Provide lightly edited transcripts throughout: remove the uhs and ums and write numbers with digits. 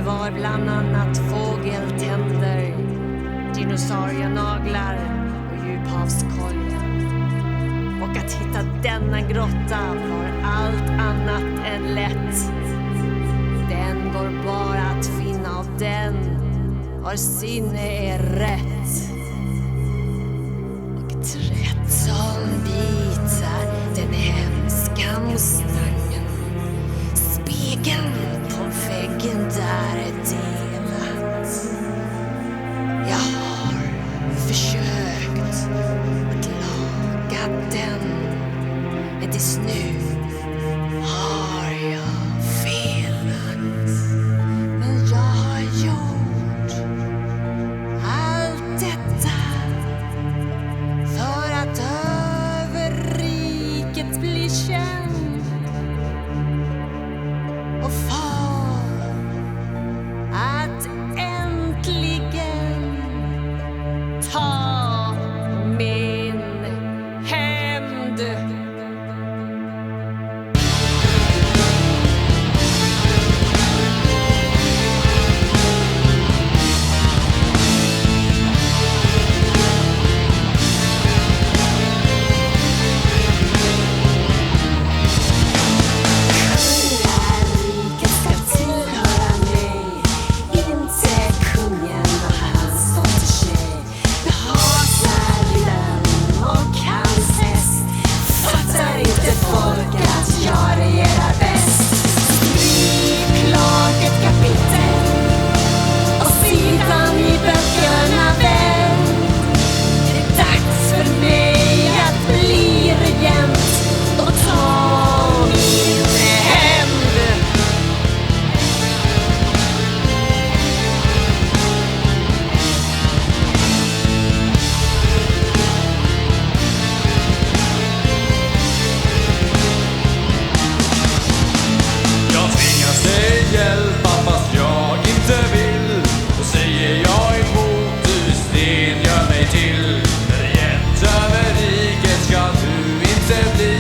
var bland annat fågeltänder, dinosaurienaglar och djuphavskolja. Och att hitta denna grotta var allt annat än lätt. Den går bara att finna av den vars sinne är rätt. Och 13 bitar den hemska mustangen. Spegeln på väggen där är delat. Jag har försökt att laga den, men tills nu har jag felat. Men jag har gjort allt detta för att över riket bli känd och få att äntligen ta min hämnd. Kungarriket ska tillhöra mig, inte kungen och hans dottertjej. Jag hatar riddaren och hans häst. Fattar inte folk att jag regerar bäst? Skriv klart ett kapitel och sidan i böckerna vänd. Det är dags för mig att bli regent och ta min hämnd. Jag tvingas dig hjälpa fast jag inte vill. Och säger jag emot, du sten gör mig till. Regent över riket ska du inte bli.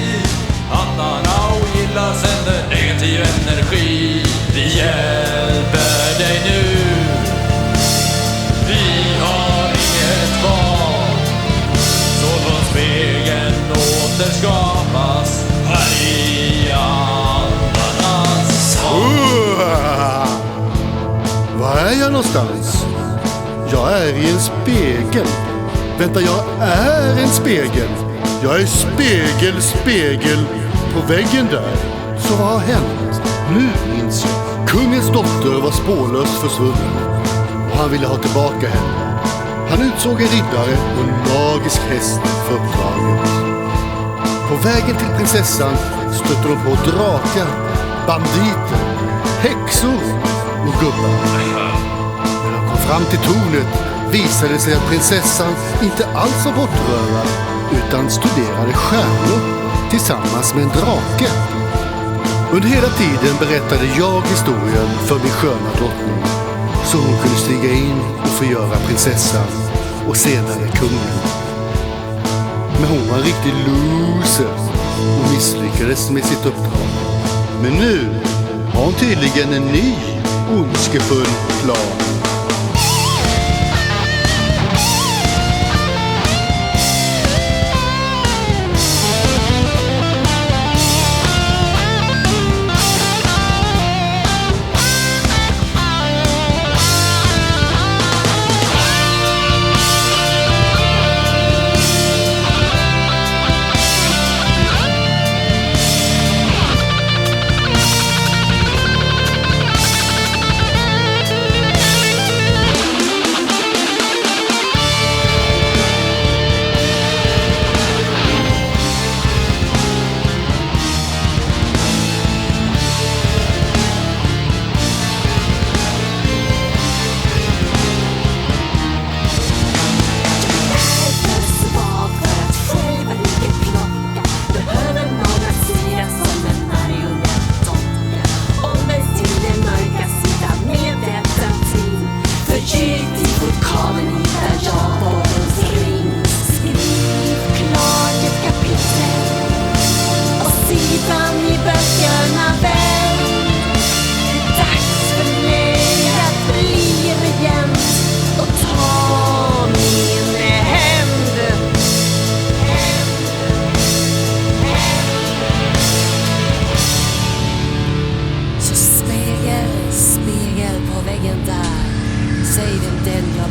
Andarna ogillar sänder negativ energi. Vi hjälper dig nu. Vi har inget val. Så från spegeln återskapas här i andarnas hav. Var är jag någonstans? Jag är i en spegel. Vänta, jag är en spegel. Jag är spegel på väggen där. Så vad har hänt? Nu minns jag. Kungens dotter var spårlöst försvunnen och han ville ha tillbaka henne. Han utsåg en riddare och en magisk häst för uppdraget. På vägen till prinsessan stötte de på drakar, banditer, häxor och gubbar. När de kom fram till tornet visade det sig att prinsessan inte alls var bortrövad utan studerade stjärnor tillsammans med en drake. Under hela tiden berättade jag historien för min sköna drottning så hon kunde stiga in och förgöra prinsessan och senare kungen. Men hon var en riktig loser och misslyckades med sitt uppdrag. Men nu har hon tydligen en ny ondskefull plan.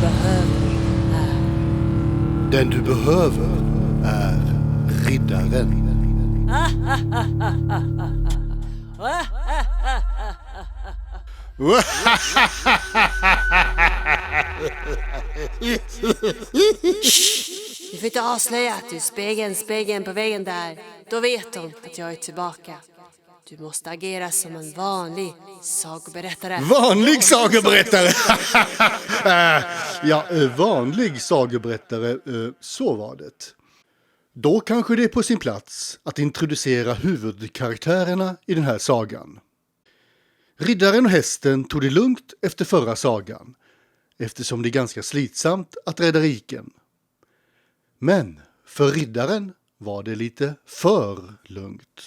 jag behöver är... Den du behöver är riddaren. Du får inte avslöja att du är spegeln på väggen där. Då vet de att jag är tillbaka. Du måste agera som en vanlig sagoberättare. Vanlig sagoberättare! Vanlig sagoberättare, så var det. Då kanske det är på sin plats att introducera huvudkaraktärerna i den här sagan. Riddaren och hästen tog det lugnt efter förra sagan, eftersom det är ganska slitsamt att rädda riken. Men för riddaren var det lite för lugnt.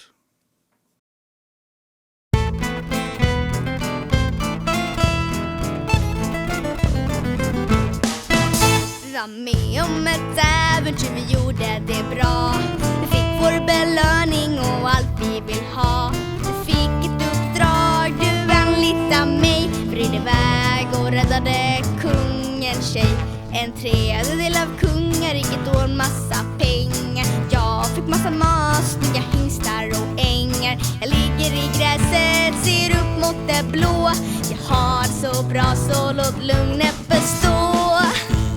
Vi var med om ett äventyr, vi gjorde det bra. Vi fick vår belöning och allt vi vill ha. Vi fick ett uppdrag, du vänligt av mig. Vred iväg och räddade kungens tjej. En tredjedel av kungariket och en massa pengar. Jag fick massa mat, snygga hingstar och ängar. Jag ligger i gräset, ser upp mot det blå. Jag har så bra, så låt lugnet bestå.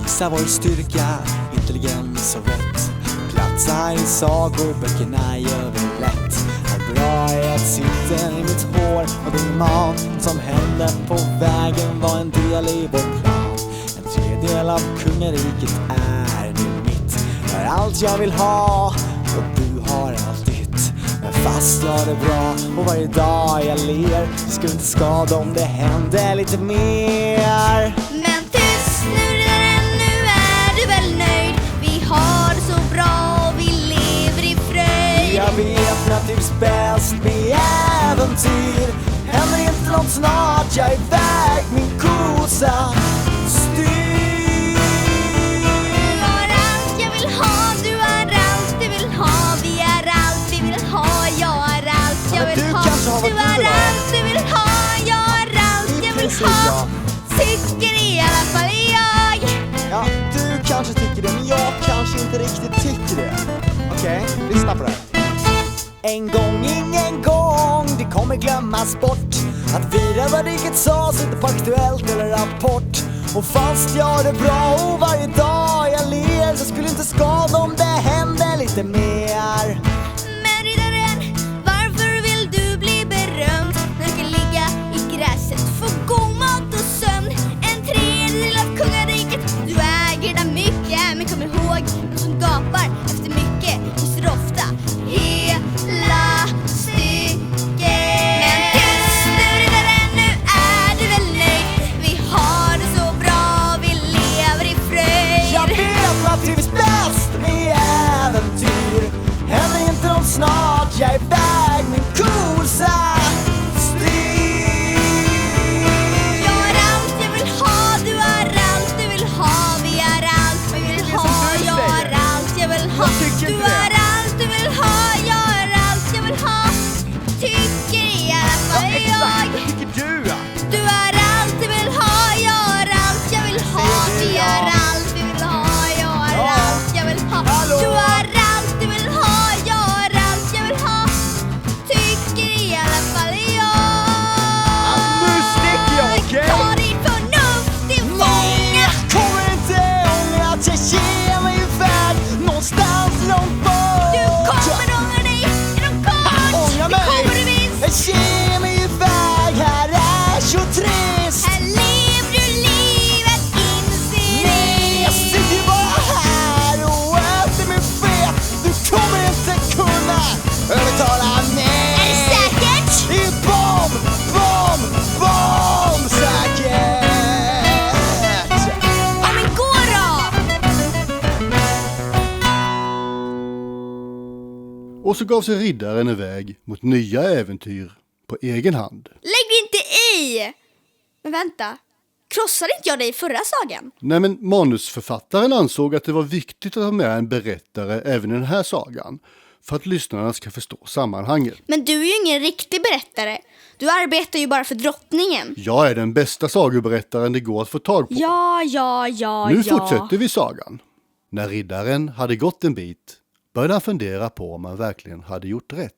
Visa vår styrka, intelligens och vett. Platsa i sagoböckerna gör vi lätt. Vad bra är att sitta i mitt hår och din mat. Som hände på vägen var en del i vår plan. En tredjedel av kungariket är nu mitt. Jag har allt jag vill ha och du har allt ditt. Men fast jag har det bra och varje dag jag ler, skulle inte skada om det hände lite mer. Men tyst nu, nu är du väl nöjd. Vi har det så bra och vi lever i fröjd. Jag vet att trivs bäst med äventyr. Händer inte något snart, jag är iväg min kosa. Styr. Du har allt jag vill ha, du har allt du vill ha. Vi är allt vi vill ha, jag har allt jag vill ha. Du har allt du vill ha, jag har allt jag vill ha. Tycker i alla fall jag. Ja, du kanske tycker det, men jag kanske inte riktigt tycker det. Okej, lyssna på det här. En gång, ingen gång, det kommer glömmas bort. Att vira vad riket sades inte på Aktuellt eller Rapport. Och fast jag har det bra och varje dag jag ler, så skulle inte skada om det hände lite mer. Men riddaren, varför vill du bli berömd? När du kan ligga i gräset, få god mat och sömn. En tredjedel av kungariket, du äger där mycket. Men kom ihåg, de som gapar efter mycket hyser ofta hela stycket. Men tyst nu riddaren, nu är du väl nöjd. Vi har det så bra, vi lever i fröjd. Jag vet att trivs bäst med äventyr. Händer inte något snart, jag är iväg min kosa. Styr. Jag har allt jag vill ha, du har allt du vill ha. Vi är allt vi vill ha, jag har allt jag vill ha. Du har allt du vill ha, jag har allt jag vill ha. Tycker i alla fall jag. Tycker du? Du har allt du vill ha, jag har allt jag vill ha. Vi är allt vi vill ha, jag har allt jag vill ha. Du har allt du vill ha, jag har allt jag vill ha. Tycker i alla fall jag. Nu sticker jag, okej? Ta ditt förnuft till fånga. Kommer inte ångra att jag ger mig iväg någonstans långt bort. Du kommer ångra dig inom kort. Ångra Det mig. kommer du visst. Jag ger mig iväg, här är så trist. Här lever du livet inser Nej, jag sitter bara här och äter mig fet. Du kommer inte kunna övertala mig. Är det säkert? Det är bomb säkert. Ja men gå då. Och så gav sig riddaren iväg mot nya äventyr på egen hand. Lägg dig inte i. Men vänta, krossade inte jag dig i förra sagan? Nej, men manusförfattaren ansåg att det var viktigt att ha med en berättare även i den här sagan för att lyssnarna ska förstå sammanhanget. Men du är ju ingen riktig berättare. Du arbetar ju bara för drottningen. Jag är den bästa sagoberättaren det går att få tag på. Ja. Nu fortsätter vi sagan. När riddaren hade gått en bit började han fundera på om han verkligen hade gjort rätt.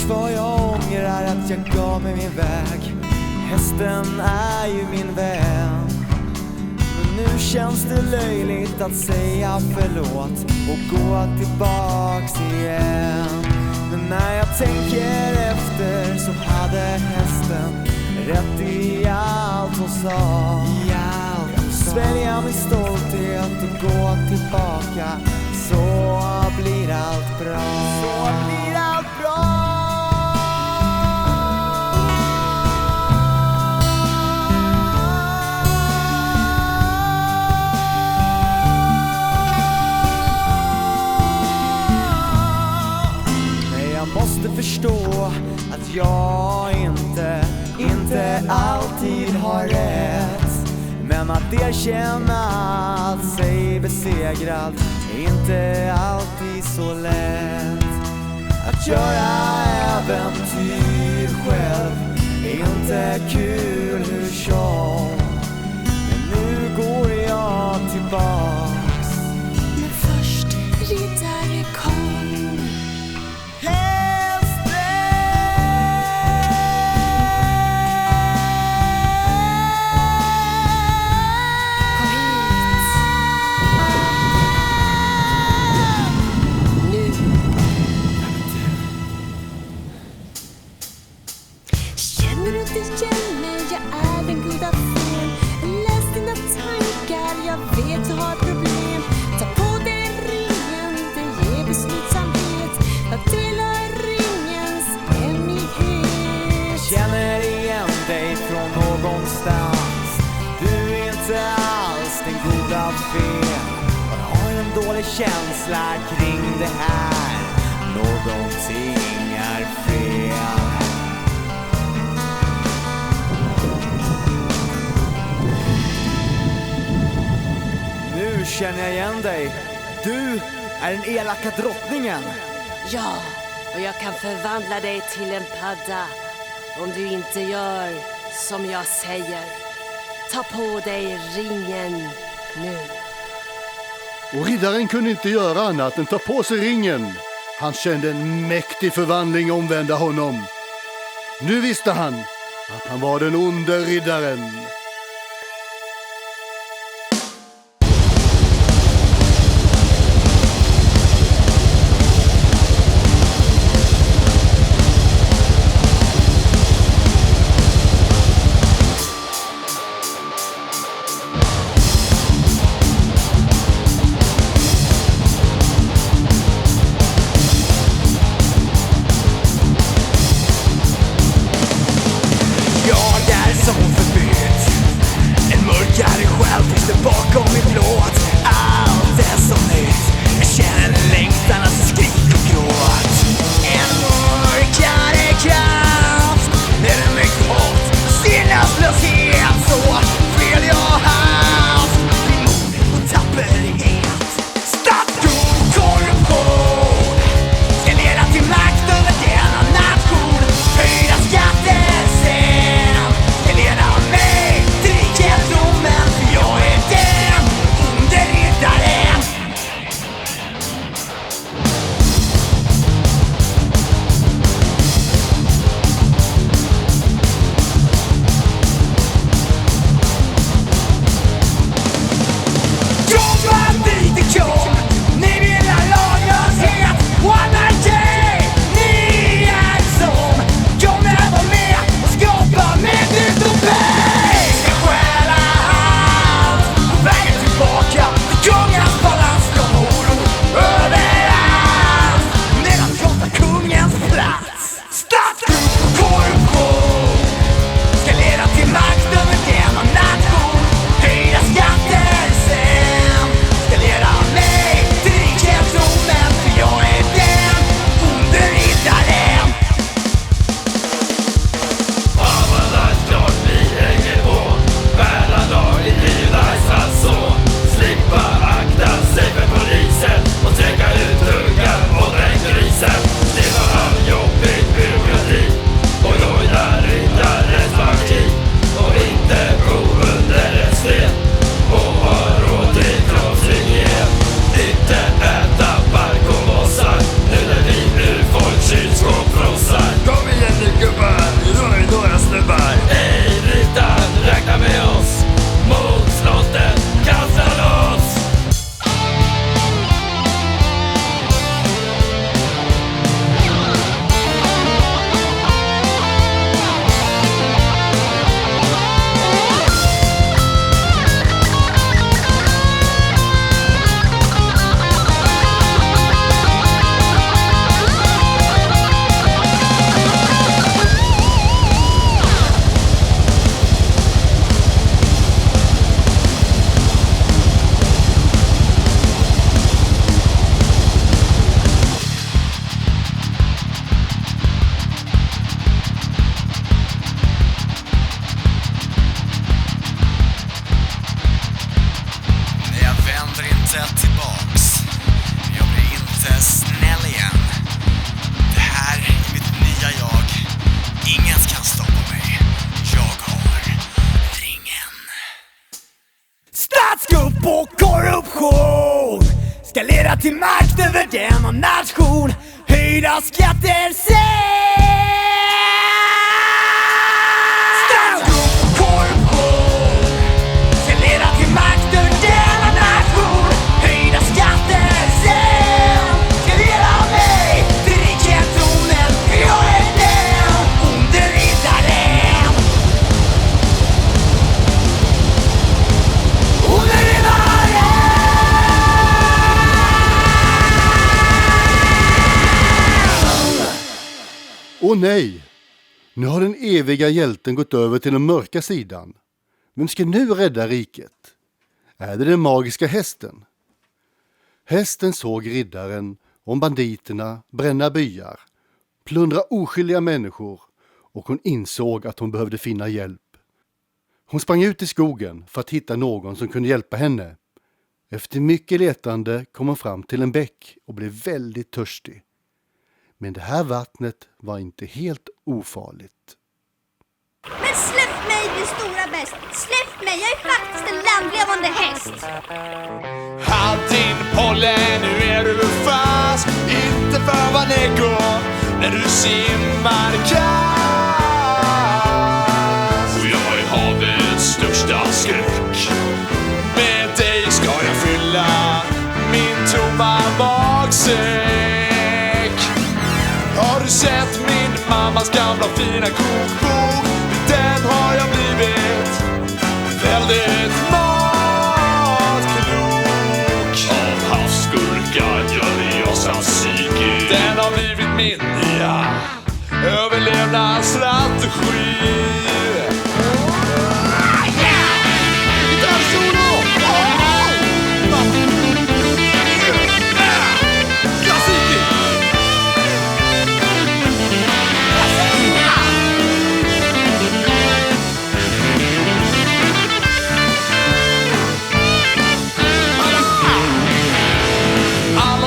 Vad jag ångrar att jag gav mig min väg. Hästen är ju min vän. Men nu känns det löjligt att säga förlåt och gå tillbaks igen. Men när jag tänker efter så hade hästen rätt i allt hon sa. Svälja min stolthet och gå tillbaka, så blir allt bra. Så blir allt bra. Måste förstå att jag inte alltid har rätt. Men att erkänna sig besegrad är inte alltid så lätt. Att göra äventyr själv är inte kul hur som. Men nu går jag tillbaks. Men först riddare kom. Dålig känsla kring det här. Någonting är fel. Nu känner jag igen dig. Du är den elaka drottningen. Ja, och jag kan förvandla dig till en padda om du inte gör som jag säger. Ta på dig ringen nu. Och riddaren kunde inte göra annat än ta på sig ringen. Han kände en mäktig förvandling omvända honom. Nu visste han att han var den onde riddaren. Jag är så förbytt. nation. Höjda skatter sen. Statskupp, korruption ska leda till makt över denna nation. Höjda skatter sen ska leda mig till rikets tronen. Jag är den onde riddaren. Onde riddaren. Åh nej! Nu har den eviga hjälten gått över till den mörka sidan. Vem ska nu rädda riket? Är det den magiska hästen? Hästen såg riddaren om banditerna bränna byar, plundra oskyldiga människor, och hon insåg att hon behövde finna hjälp. Hon sprang ut i skogen för att hitta någon som kunde hjälpa henne. Efter mycket letande kom hon fram till en bäck och blev väldigt törstig. Men det här vattnet var inte helt ofarligt. Men släpp mig, din stora bäst. Släpp mig, jag är faktiskt en landlevande häst. Halt din pollen, nu är du fast. Inte för vad det går när du simmar kast. Och jag är havets största skräck. Med dig ska jag fylla min tomma magsäck. Har du sett min mammas gamla fina kokbok? Den har jag blivit väldigt matklok. Av havsgurka gör jag tzatziki. Den har blivit min nya överlevnadsstrategi.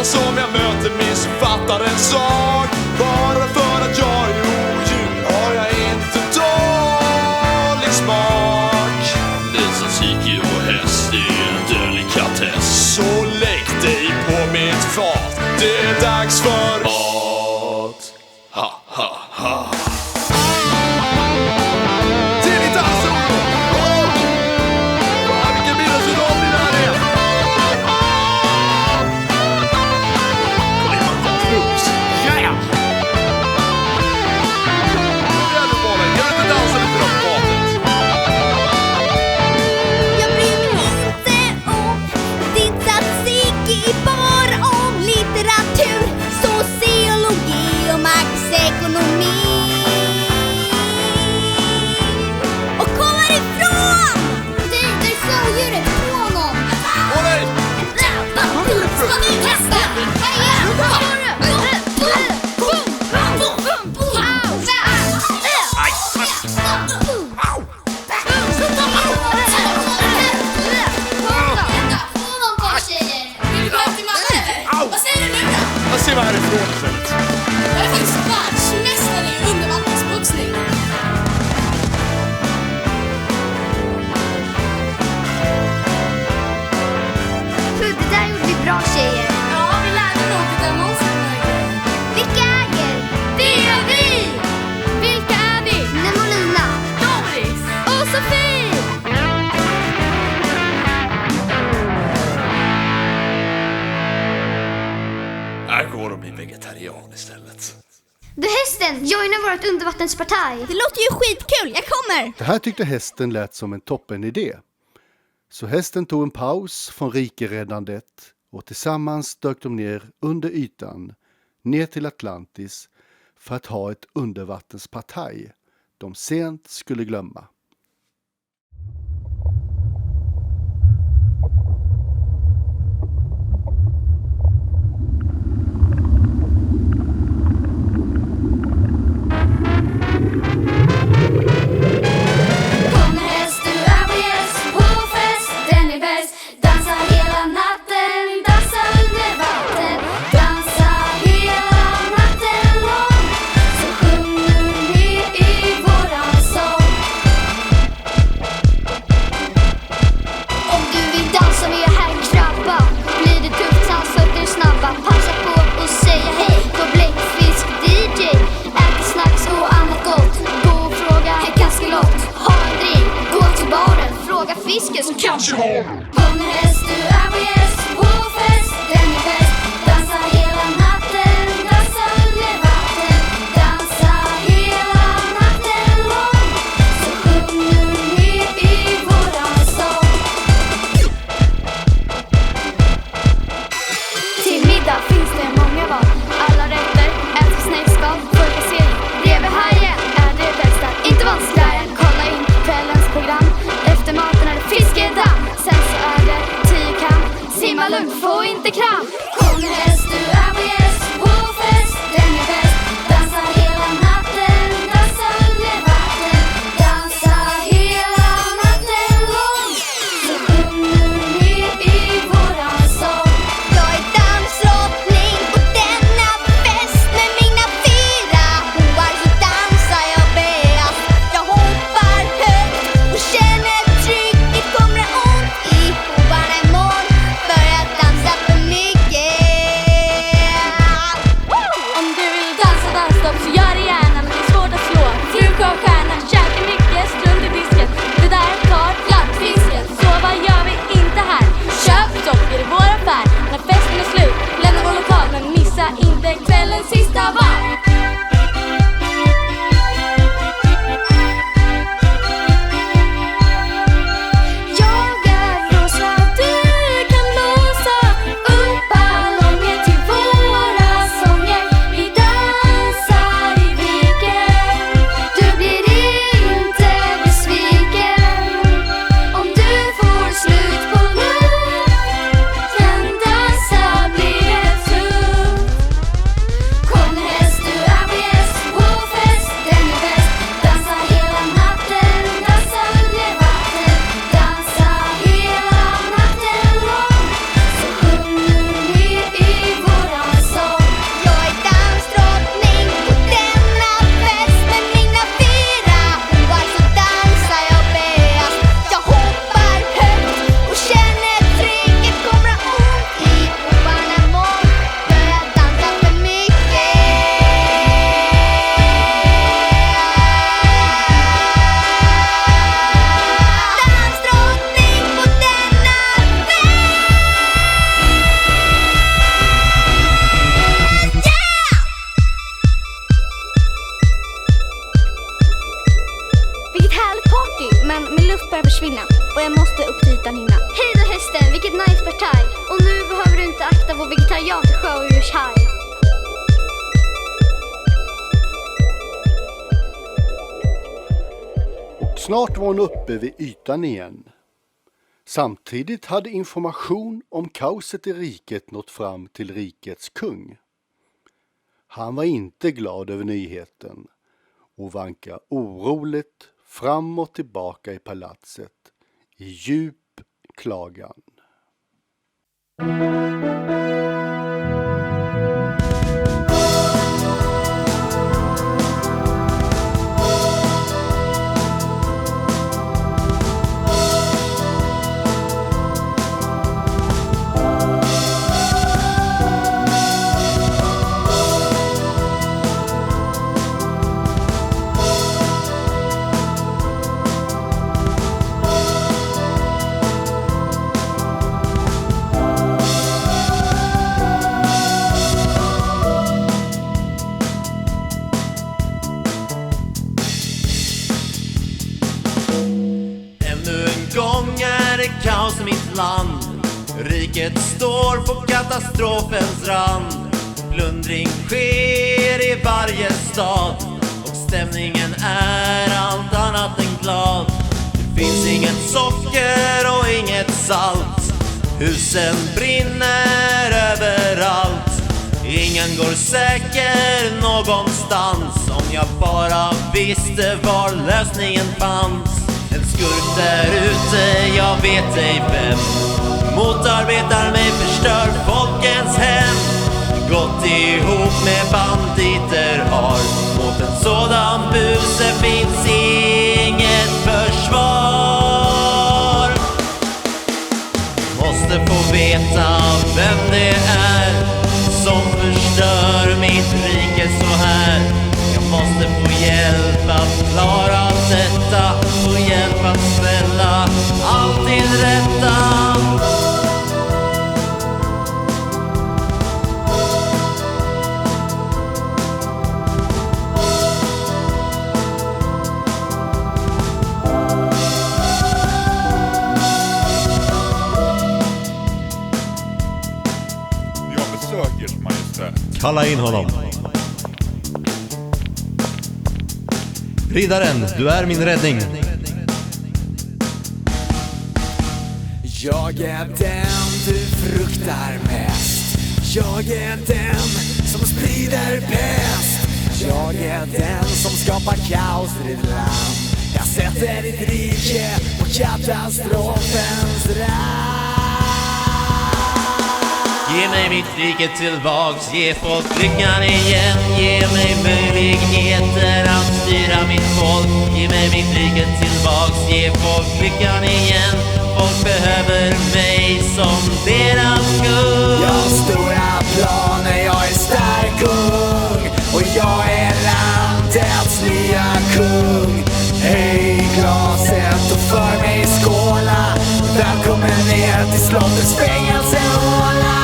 Som jag möter missuppfattar en sak. Bara för att jag är odjur har jag inte dålig smak. Den tzatziki och häst är en delikatess. Så lägg dig på mitt fat. Det är dags för mat. Ha ha ha. Till ditt alltså. Vilken bild blir det här är. Jag bryr mig inte om din tzatziki, bara om litteratur, sociologi och marknadsekonomi. Och kom härifrån! Det är sjödjuret på honom! Åh nej! Vad säger du nu då? Jag ser vad härifrån istället. Jag är faktiskt världsmästare i undervattensboxning. Det där gjorde vi bra, tjejer. Ja, vi lärde nog det där monstret. Vilka äger? Det är vi! Vilka är vi? Nemolina Doris! och Sofie! Här går de bli vegetarian istället. Du hästen, joina vårt undervattenspartaj. Det låter ju skitkul, jag kommer! Det här tyckte hästen lät som en toppen idé. Så hästen tog en paus från rikeräddandet och tillsammans dök de ner under ytan, ner till Atlantis, för att ha ett undervattenspartaj de sent skulle glömma. Kom häst, du är vår gäst på fest, den är bäst. Dansa hela natten, dansa under vatten. Dansa hela natten lång, så sjung nu med i våran sång. Kom häst, du är vår gäst på fest, den är bäst. Dansa hela natten, dansa under vatten. Dansa hela natten lång, så sjung nu med i våran sång. Till middag finns det många val. Alla rätter äter snäckskal, burkasering, bredvid hajen är det bästa. Inte vanskligare än kolla in kvällens program. Efter maten är det fiskedamm, sen så är det 10 kamp. Simma lugnt, få inte kramp. Kom häst, du är vår gäst på fest, den är bäst. Dansa hela natten, dansa under vatten. Dansa hela natten lång, så sjung nu med i våran sång. Jag är dansdrottning på denna fest med mina 4 hovar, så dansar jag bäst. Jag hoppar högt och känner trycket, kommer det ont i hovarna imorgon. Börjar dansa för mycket. Om du vill dansa dansstopp så gör det gärna, men det är svårt att slå. Fruka och stjärna, käka mycket, strunt i disken. Det där tar glattfisken, så vad gör vi inte här? Köp socker i vår affär. När festen är slut, lämna vår lokal, men missa inte kvällens sista val. Jag är rosa, du kan blåsa upp ballonger till våra sånger. Vi dansar i viken, du blir inte besviken. Om du får slut på luft, kan dansa blir det tufft. Kom häst, du är vår gäst på fest, den är bäst. Dansa hela natten, dansa under vatten. Dansa hela natten lång, så sjung nu med i våran sång. Jag är dansdrottning på denna fest med mina 4 hovar, så dansar jag bäst. Jag hoppar högt och känner trycket, kommer det ont i hovarna imorgon. Börjar dansa för mycket. Dansdrottning på denna fest. Vilket härligt party, men min luft börjar försvinna och jag måste upp till ytan hinna. Hej då hästen, vilket nice partaj. Och nu behöver du inte akta vår vegetariat i sjödjurshaj. Och snart var hon uppe vid ytan igen. Samtidigt hade information om kaoset i riket nått fram till rikets kung. Han var inte glad över nyheten och vankade oroligt fram och tillbaka i palatset i djup klagan. Kaos i mitt land, riket står på katastrofens rand. Plundring sker i varje stad och stämningen är allt annat än glad. Det finns inget socker och inget salt, husen brinner överallt. Ingen går säker någonstans, om jag bara visste var lösningen fanns. En skurk där ute, jag vet ej vem, motarbetar mig, förstör folkens hem. Gått ihop med banditer har, mot en sådan buse finns inget försvar. Måste få veta vem det är som förstör mitt rike så här. Jag måste få hjälp att klara allt detta, få hjälp att ställa allt till rätta. Kalla in honom. Riddaren, du är min räddning. Jag är den du fruktar mest. Jag är den som sprider pest. Jag är den som skapar kaos i ditt land. Jag sätter ditt rike på katastrofens rand. Ge mig mitt rike tillbaks, ge folk lyckan igen. Ge mig möjligheter att styra mitt folk. Ge mig mitt rike tillbaks, ge folk lyckan igen. Folk behöver mig som deras kung. Jag har stora planer, jag är stark ung. Och jag är landets nya kung. Hej glaset och för mig skåla. Välkommen ner till slottets fängelsehåla.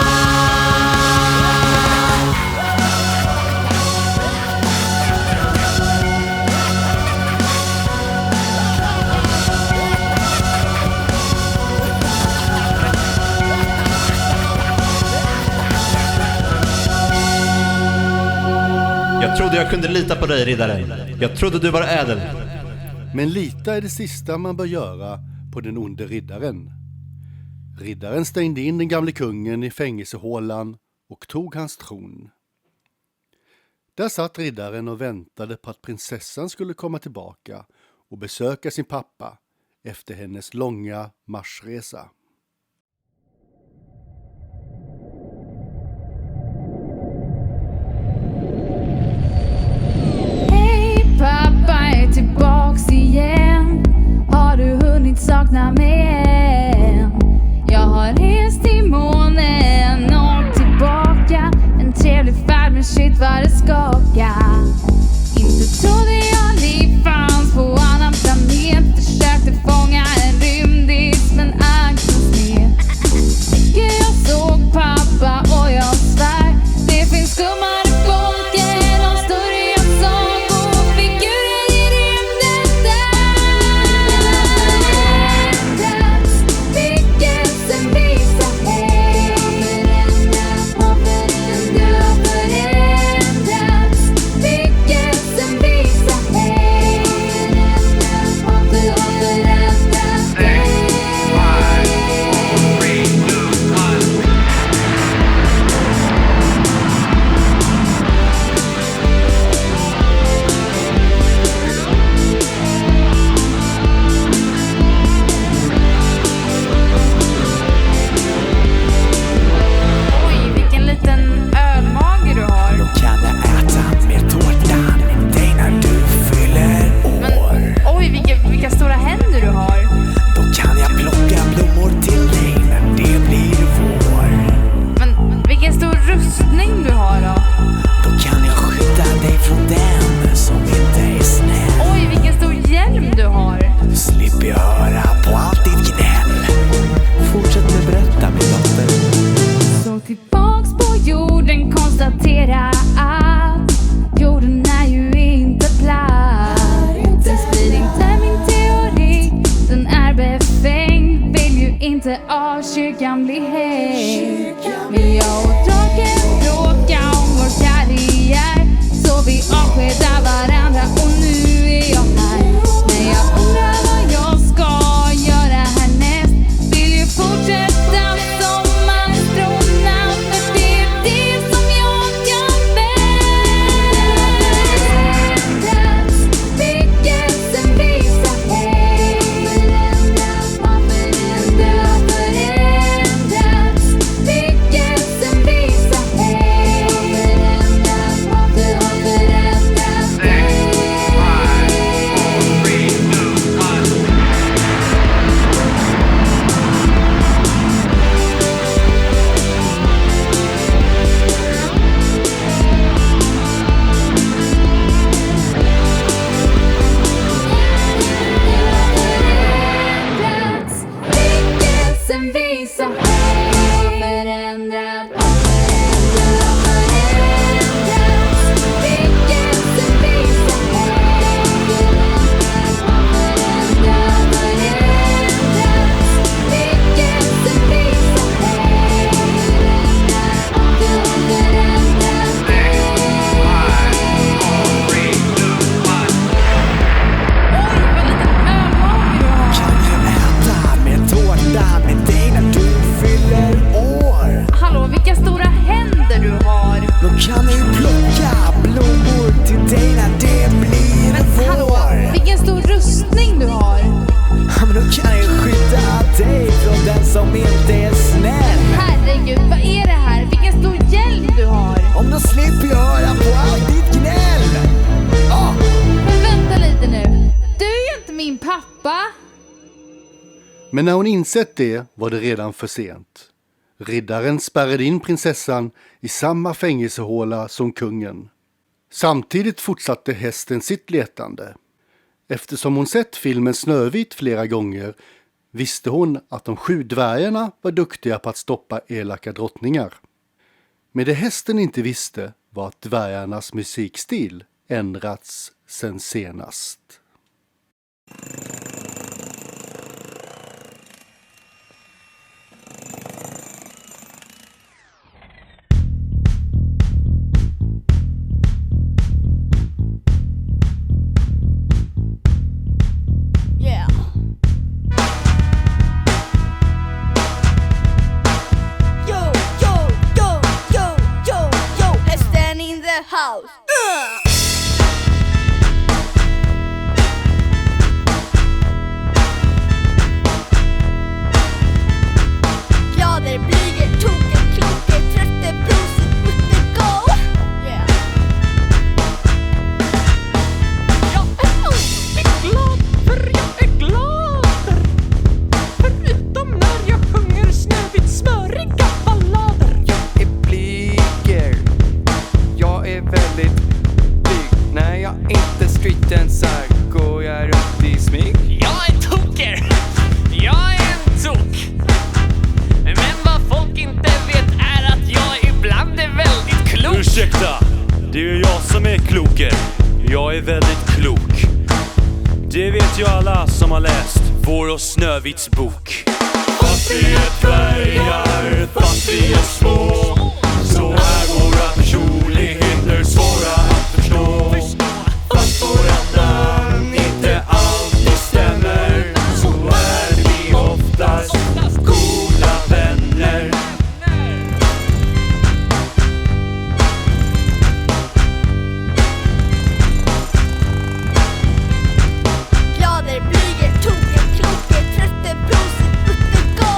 Jag trodde jag kunde lita på dig, riddaren. Jag trodde du var ädel. Men lita är det sista man bör göra på den onde riddaren. Riddaren stängde in den gamle kungen i fängelsehålan och tog hans tron. Där satt riddaren och väntade på att prinsessan skulle komma tillbaka och besöka sin pappa efter hennes långa marschresa. Pappa är tillbaks igen. Har du hunnit sakna mig än? Jag har rest till månen och tillbaka. En trevlig färd men shit vad det skaka. Inte trodde jag liv fanns på annan planet. Försökte fånga en rymdis men anknöt. Jag såg pappa och jag svär. Det finns skummare folk än de större jag såg. Kyrkan blir hej. Men jag och draken bråkar om vår karriär, så vi avskedar varandra och nu är jag här. Men jag undrar vad jag ska göra härnäst. Vill ju fortsätta som astronaut, för det är det som jag kan bäst. Väckelsen visar hej. Förändras, man förändras. Väckelsen höra på allt ditt gnäll. Men vänta lite nu. Du är ju inte min pappa. Men när hon insett det var det redan för sent. Riddaren spärrade in prinsessan i samma fängelsehåla som kungen. Samtidigt fortsatte hästen sitt letande. Eftersom hon sett filmen Snövit flera gånger visste hon att de 7 dvärgarna var duktiga på att stoppa elaka drottningar. Men det hästen inte visste var att dvärgarnas musikstil ändrats sen senast. Yeah. Yo, yo, yo, yo, yo, yo, hästen in the house. Glader, blyger, toker, kloker, trötte, prosit, putte, go. Yeah. Jag är alltid glad, för jag är glad. Förutom när jag sjunger Snövits smöriga ballader. Jag är blyger. Jag är väldigt blyg. När jag inte streetdansar går jag runt i smyg. Jag är toker! Jag är en tok! Men vad folk inte vet är att jag ibland är väldigt klok. Ursäkta, det är ju jag som är kloker. Jag är väldigt klok. Det vet ju alla som har läst vår och Snövits bok. Fast vi är dvärgar, fast vi är små, så är våra personligheter svåra att förstå. Fast våra namn inte alltid stämmer, så är vi oftast goda vänner. Glader, blyger, toker, kloker, trötte, prosit, putte, go.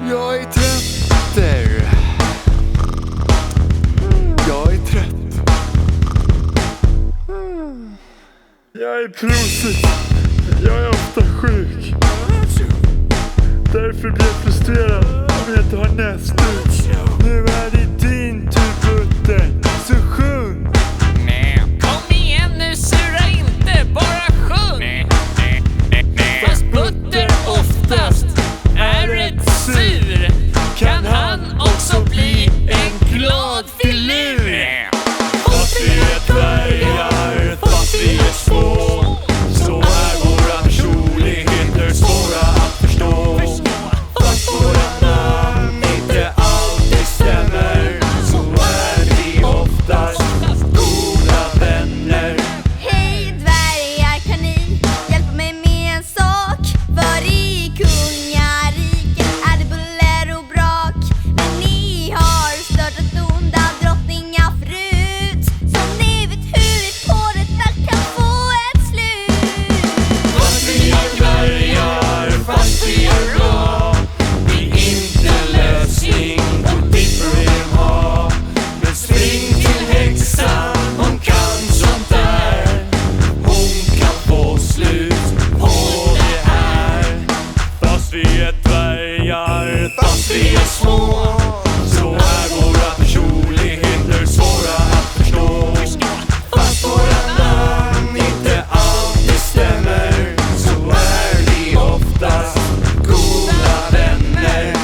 Jag är trötter. Jag är trött. Jag är prosit. Jag är ofta sjuk. Därför blir jag frustrerad om jag inte har näsduk. Nu är det din tur, Putte. Så sjung! Kom igen nu, sura inte, bara sjung! Fast Putter oftast är rätt sur, kan han också bli en glad filur. Fast vi är dvärgar, fast vi är små, så är våra personligheter svåra att förstå. Fast våra namn inte alltid stämmer, så är vi oftast goda vänner. Hej dvärgar, kan ni hjälpa mig med en sak? För i kungariket är det buller och brak. Men ni har störtat onda drottningar förut, så ni vet hur på detta kan få ett slut. Fast vi är dvärgar, fast vi är bra, vi är inte lösning på ditt problem ha. Men spring till häxan, hon kan sånt där. Hon kan få slut på det här. Fast vi är dvärgar, fast vi är små, så är våra personligheter svåra att förstå. Fast våra namn inte alltid stämmer, så är vi oftast goda vänner.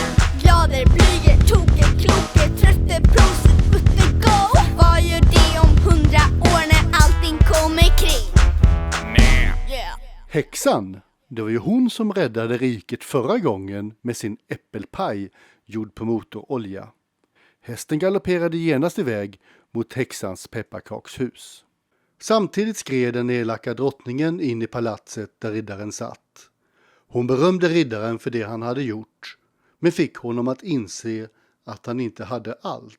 Glader, blyger, toker, kloker, trötte, prosit, putte, go. Vad gör det om 100 år när allting kommer kring? Yeah. Häxan, det var ju hon som räddade riket förra gången med sin äppelpaj gjord på motorolja. Hästen galopperade genast iväg mot häxans pepparkakshus. Samtidigt skred den elaka drottningen in i palatset där riddaren satt. Hon berömde riddaren för det han hade gjort, men fick honom att inse att han inte hade allt.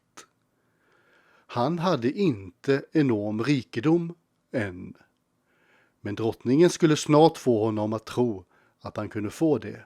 Han hade inte enorm rikedom än. Men drottningen skulle snart få honom att tro att han kunde få det.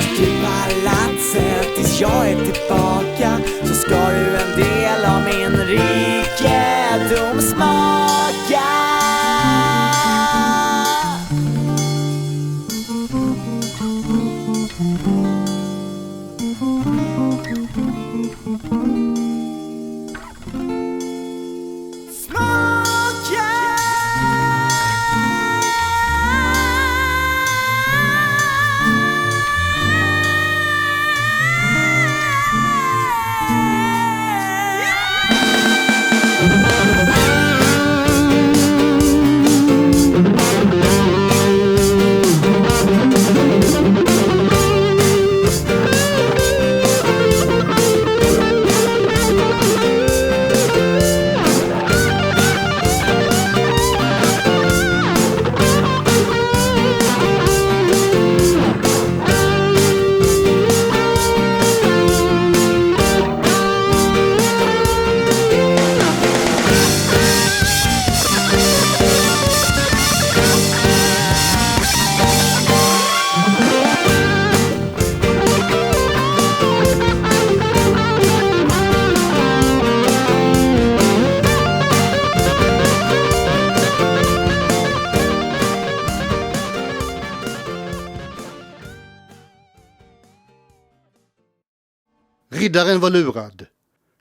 Fast i palatset tills jag är tillbaka så ska du en del av min rikedom smaka. Riddaren var lurad.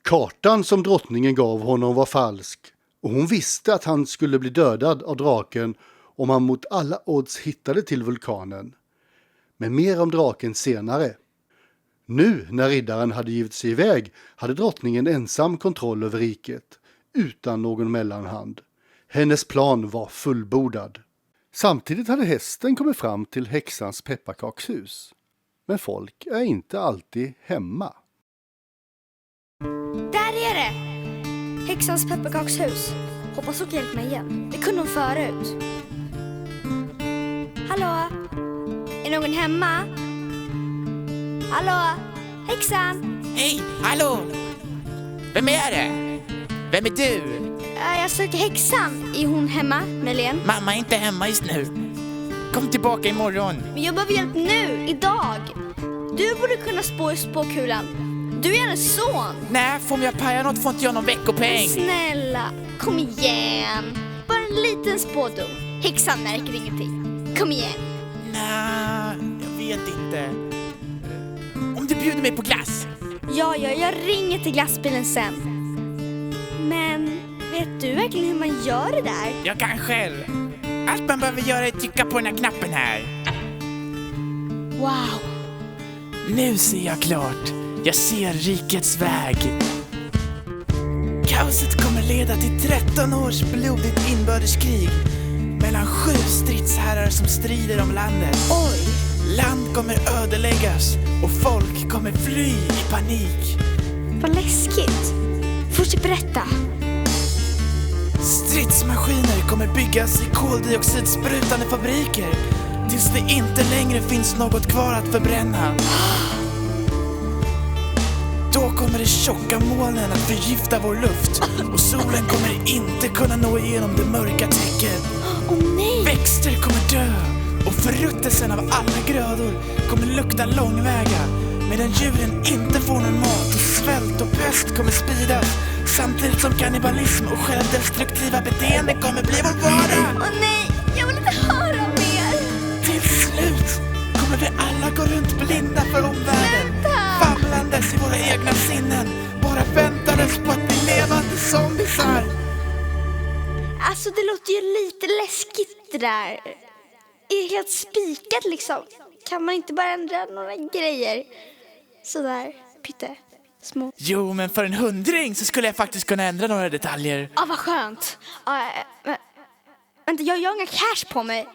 Kartan som drottningen gav honom var falsk och hon visste att han skulle bli dödad av draken om han mot alla odds hittade till vulkanen. Men mer om draken senare. Nu när riddaren hade givit sig iväg hade drottningen ensam kontroll över riket, utan någon mellanhand. Hennes plan var fullbordad. Samtidigt hade hästen kommit fram till häxans pepparkakshus. Men folk är inte alltid hemma. Där är det! Häxans pepparkakshus. Hoppas hon kan hjälpa mig igen. Det kunde hon förut. Hallå? Är någon hemma? Hallå? Häxan? Hej, hallå! Vem är det? Vem är du? Jag söker häxan. Är hon hemma, möjligen? Mamma är inte hemma just nu. Kom tillbaka imorgon. Men jag behöver hjälp nu, idag. Du borde kunna spå i spåkulan. Du är hennes son. Nej, får jag paja något får inte jag någon veckopeng. Snälla, kom igen. Bara en liten spådom. Häxan märker ingenting. Kom igen. Nej, jag vet inte. Om du bjuder mig på glass. Ja, jag ringer till glassbilen sen. Men vet du verkligen hur man gör det där? Jag kan själv. Allt man behöver göra är trycka på den här knappen här. Wow. Nu ser jag klart. Jag ser rikets väg. Kaoset kommer leda till 13 års blodigt inbördeskrig mellan 7 stridsherrar som strider om landet. Oj. Land kommer ödeläggas och folk kommer fly i panik. Vad läskigt. Fortsätt berätta. Stridsmaskiner kommer byggas i koldioxidsprutande fabriker tills det inte längre finns något kvar att förbränna. Då kommer det tjocka molnen att förgifta vår luft och solen kommer inte kunna nå igenom det mörka täcket. Nej. Växter kommer dö och förruttelsen av alla grödor kommer lukta långväga medan djuren inte får någon mat och svält och pest kommer spridas samtidigt som kannibalism och självdestruktiva beteenden kommer bli vår vardag. Nej, jag vill inte höra mer. Till slut kommer vi alla gå runt blinda för omvärlden. Famlandes i våra egna sinnen. Bara väntades på att bli levande zombisar. Alltså det låter ju lite läskigt det där. Är helt spikat liksom. Kan man inte bara ändra några grejer? Sådär, pytte, små. Jo, men för en 100 så skulle jag faktiskt kunna ändra några detaljer. Ja, vad skönt. Vänta, jag har inga cash på mig.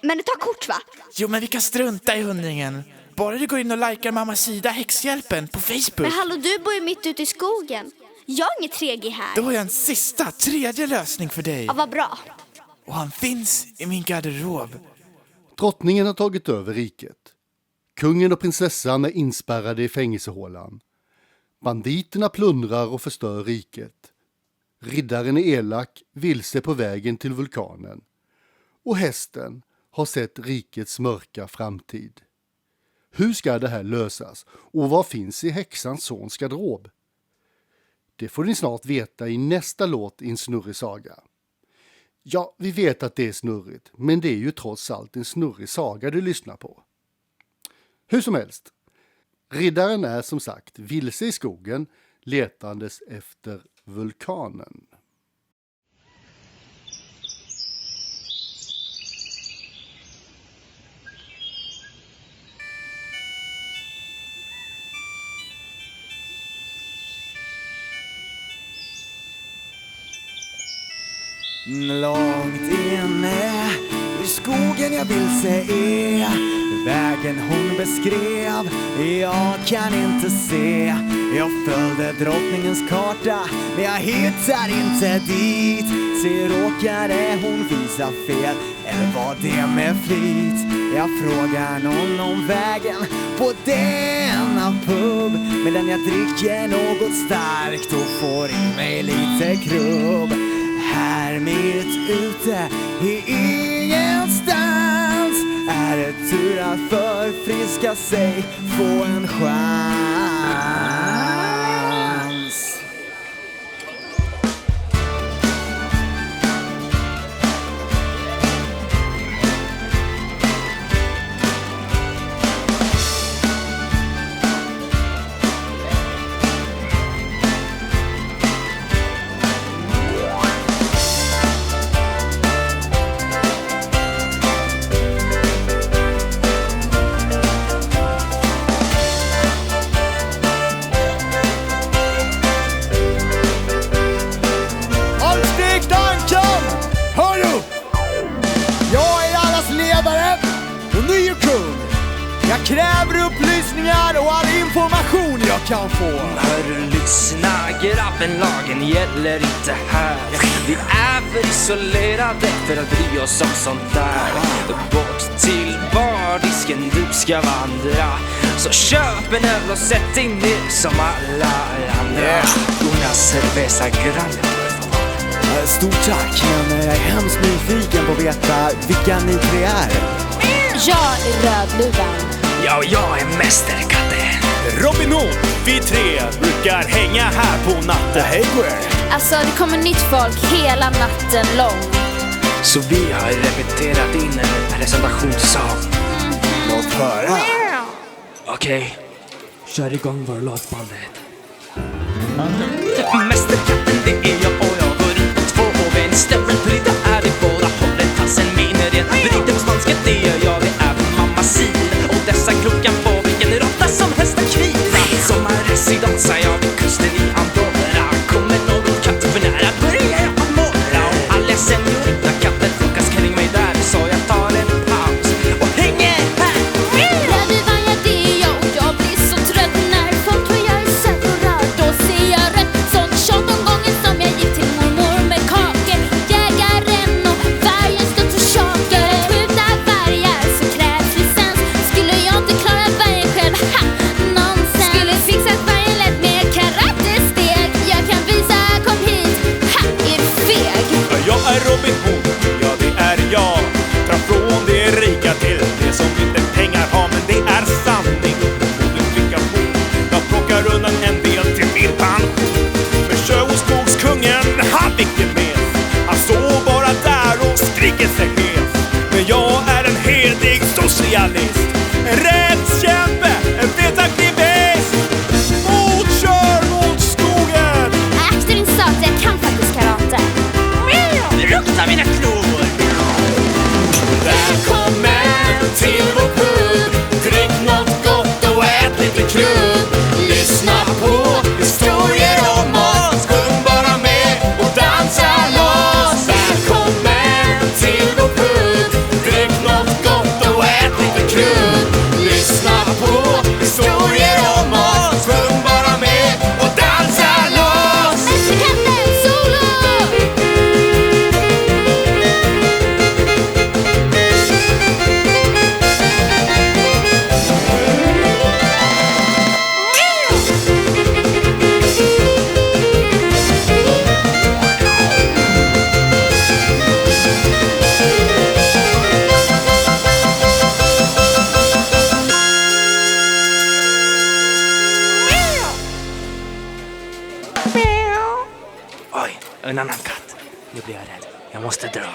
Men det tar kort, va? Jo, men vi kan strunta i 100. Bara du går in och likar mammas sida Häxhjälpen på Facebook. Men hallå, du bor ju mitt ute i skogen. Jag har inget 3G här. Då har jag en tredje lösning för dig. Ja, vad bra. Och han finns i min garderob. Drottningen har tagit över riket. Kungen och prinsessan är inspärrade i fängelsehålan. Banditerna plundrar och förstör riket. Riddaren är elak, vilse på vägen till vulkanen. Och hästen har sett rikets mörka framtid. Hur ska det här lösas? Och vad finns i häxans sons garderob? Det får ni snart veta i nästa låt i en snurrig saga. Ja, vi vet att det är snurrigt, men det är ju trots allt en snurrig saga du lyssnar på. Hur som helst, riddaren är som sagt vilse i skogen letandes efter vulkanen. Långt inne i skogen jag vilse är vägen hon beskrev, jag kan inte se. Jag följde drottningens karta, men jag hittar inte dit. Se, råkade hon visa fel, eller var det med flit? Jag frågar någon om vägen på denna pub, medan jag dricker något starkt och får i mig lite krubb. Här mitt ute i ingenstans är det tur att förfriska sig, få en chans. Jag kräver upplysningar och all information jag kan få. Hörru, lyssna grabben, lagen gäller inte här. Vi är för isolerade för att bry oss om sånt där. Bort till bardisken du ska vandra, så köp en öl och sätt dig ner som alla andra. Una cerveza grande. Stort tack, men jag är hemskt nyfiken på att veta vilka ni tre är. Jag är Rödluvan. Ja, och jag är mästerkatten. Robin Hood, vi tre brukar hänga här på natten. Hej queer. Alltså det kommer nytt folk hela natten lång. Så vi har repeterat in en presentationssång. Låt höra. Okej, kör igång vår låtbandet. Mästerkatten, det är jag och jag går ut på två och vänster. Vrida är vi båda, håller tassen min ren. Vrider på spanska, det gör jag, vi är på mammas sida. Och dessa klockan på vilken råtta som hästar krita. Som har residens, jag vid kusten i Andorra. Kommer någon katt för nära, börjar jag att morra. Och alla seniorita katter fokas kring mig där, så jag tar en paus och hänger här. Rödluvan, ja det är jag, och jag blir så trött när folk tror jag är söt och rar. Då ser jag rätt, sånt 17 gånger som jag gick till mormor med kakor. Jägaren och vargen ska ta tjaker. Skjuta vargar så krävs licens. Skulle jag inte klara vargen själv, ha, nonsens. Skulle fixa vargen lätt med karatesteg. Jag kan visa, kom hit, ha, är du feg? Jag är Robin Hood, ja det är jag. Drar från det rika till det som inte pengar har, men det är sanning. Modifikation, jag plockar undan en del till min pension. För Sjöskogskungen, han vilken mes. Han står bara där och skriker sig hes. Men jag är en hedig socialist, en rättskämpe, en vetaktivist. Motkör mot skogen. Akta din sak, jag kan faktiskt karate. Lukta mina klor. Välkommen till vår pub. Drick något gott och ät lite krubb. Lyssna på historier om oss. Sjung bara med och dansa loss. Välkommen till vår pub. Drick något gott och ät lite krubb. en annan katt. Nu blir jag rädd. Jag måste dra.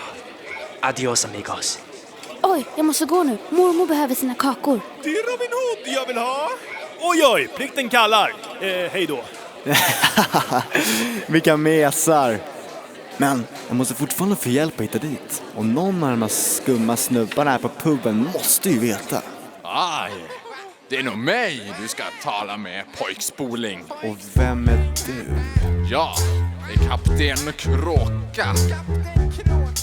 Adios amigos. Oj, jag måste gå nu. Mormor behöver sina kakor. Det är Robin Hood jag vill ha. Oj, plikten kallar. Hej då. Vilka mesar. Men jag måste fortfarande få hjälp att hitta dit. Och någon av de här skumma snubbarna här på puben måste ju veta. Aj, det är nog mig du ska tala med, pojkspoling. Och vem är du? Ja, det är kapten Kråka.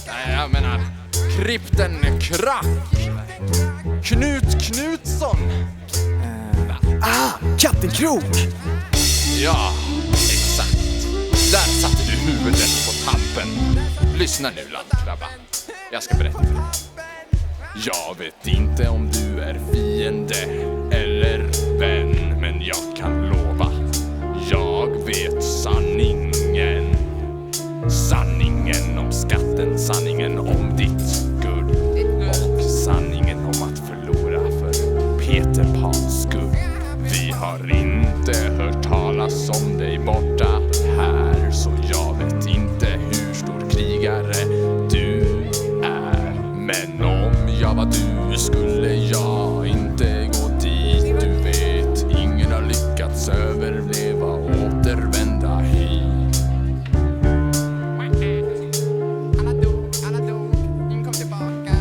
Nej, jag menar Krypten Krack. Knut Knutsson. Kapten Krok! Ja, exakt. Där satte du huvudet på tampen. Lyssna nu, landkrabba. Jag ska berätta för dig. Jag vet inte om du är fiende eller vän, men jag kan lova. Jag vet sanningen. Sanningen om skatten, sanningen om ditt guld och sanningen om att förlora för Peter Pans skull. Vi har inte hört talas om dig borta här, så jag vet inte hur stor krigare du är. Men om jag var du skulle jag inte gå dit. Du vet, ingen har lyckats överleva och återvända hit. Alla dog, ingen kom tillbaka.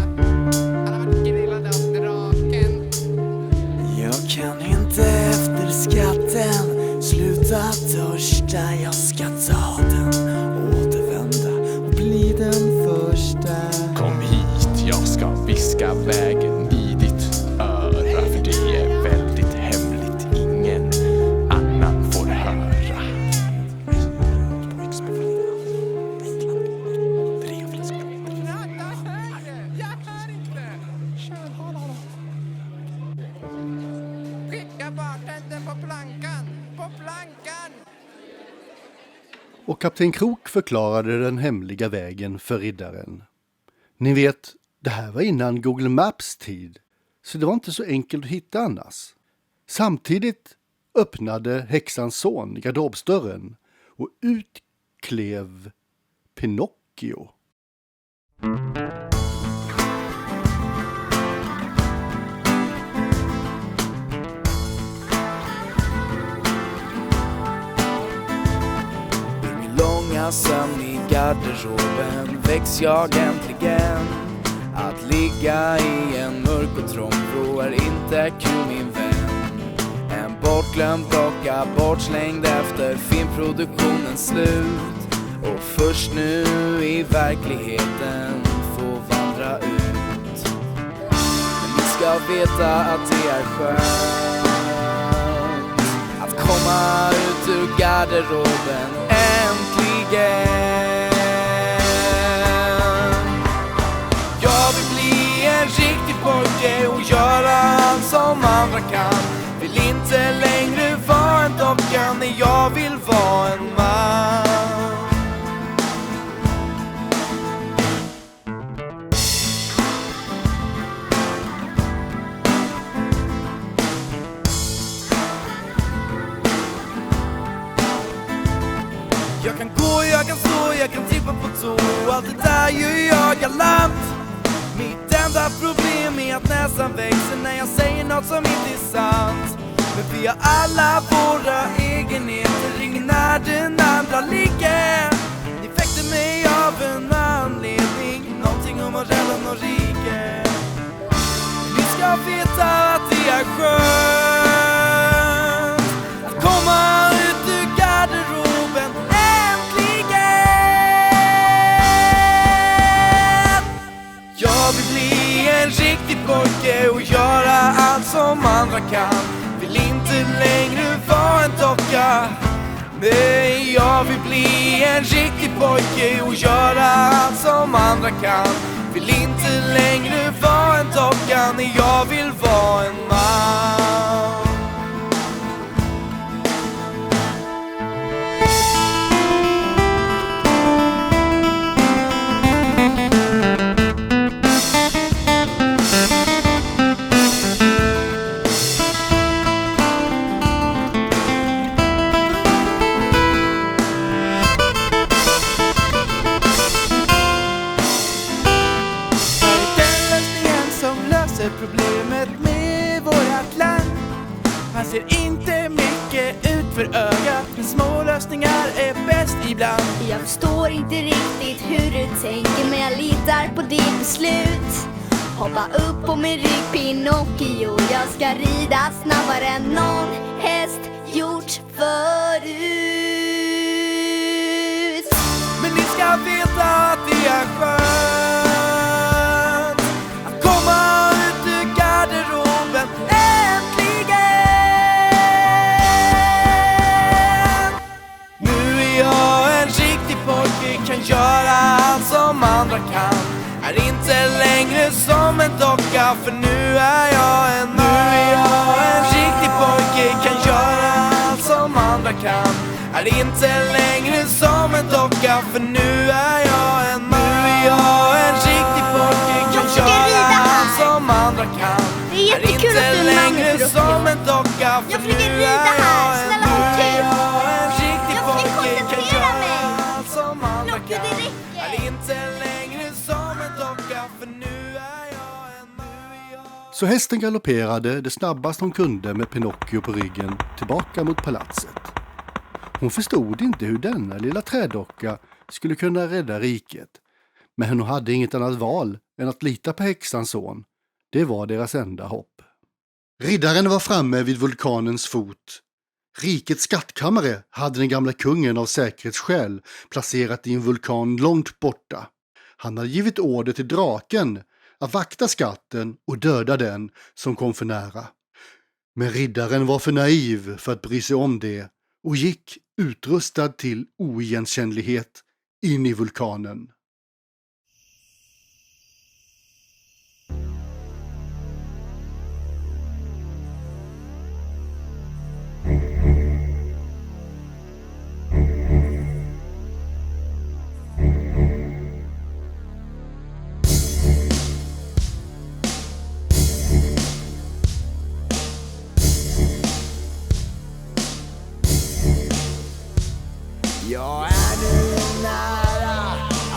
Alla var grillade av draken. Jag kan inte efter skatten sluta törsta. Jag ska ta den, återvända och bli den första. Kom hit, jag ska viska vägen i ditt öra, för det är väldigt hemligt, ingen annan får höra. Skicka bartendern på plankan! På plankan! Och kapten Krok förklarade den hemliga vägen för riddaren. Ni vet, det här var innan Google Maps tid, så det var inte så enkelt att hitta annars. Samtidigt öppnade häxans son garderobsdörren och ut klev Pinocchio. Långa sömn i garderoben väcks jag äntligen. Att ligga i en mörk och trång vrå är inte kul, min vän. En bortglömd docka, bortslängd efter filmproduktionens slut. Och först nu i verkligheten får vandra ut. Men ni ska veta att det är skönt att komma ut ur garderoben äntligen. Jag vill bli en riktig pojke och göra allt som andra kan. Vill inte längre vara en docka, när jag vill vara en man. Jag kan gå, jag kan stå, jag kan trippa på tå. Allt det där gör jag galant. Mitt enda problem är att näsan växer när jag säger något som inte är sant. Men vi har alla våra egenheter, ingen är den andra ligger. Ni väckte mig av en anledning, någonting om att rädda någon rike. Ni ska veta att det är skönt att komma ut ur garderoben äntligen. Jag vill bli en riktig pojke och göra allt som andra kan. Vill inte längre vara en docka. Nej, jag vill bli en riktig pojke och göra allt som andra kan. Vill inte längre vara en docka. Nej, jag vill vara en man. problemet med vårat land. Man ser inte mycket ut för ögat, men små lösningar är bäst ibland. Jag förstår inte riktigt hur du tänker, men jag litar på ditt beslut. Hoppa upp på min rygg, Pinocchio. Jag ska rida snabbare än någon häst gjort förut. Men ni ska veta att det är skönt att komma ut ur garderoben äntligen. Nu är jag en riktig pojke, kan göra allt som andra kan. Är inte längre som en docka, för nu är jag en man. Nu är jag en riktig pojke, kan göra allt som andra kan. Är inte längre som en docka, för nu är jag en man. Nu är jag en riktig pojke, kan göra allt som andra kan. Det är jättekul att du är en man med Pinocchio. Som en docka, för Jag försöker nu rida är här, jag en snälla håll man. tyst. En riktig Jag försöker pojke, kan koncentrera göra mig. allt som andra Pinocchio, kan. det räcker. Är inte längre som en docka, för nu är jag en man. Så hästen galopperade det snabbast hon kunde med Pinocchio på ryggen tillbaka mot palatset. Hon förstod inte hur denna lilla trädocka skulle kunna rädda riket. Men hon hade inget annat val än att lita på häxans son. Det var deras enda hopp. Riddaren var framme vid vulkanens fot. Rikets skattkammare hade den gamla kungen av säkerhetsskäl placerat i en vulkan långt borta. Han hade givit order till draken att vakta skatten och döda den som kom för nära. Men riddaren var för naiv för att bry sig om det och gick utrustad till oigenkännlighet in i vulkanen. Jag är nu nära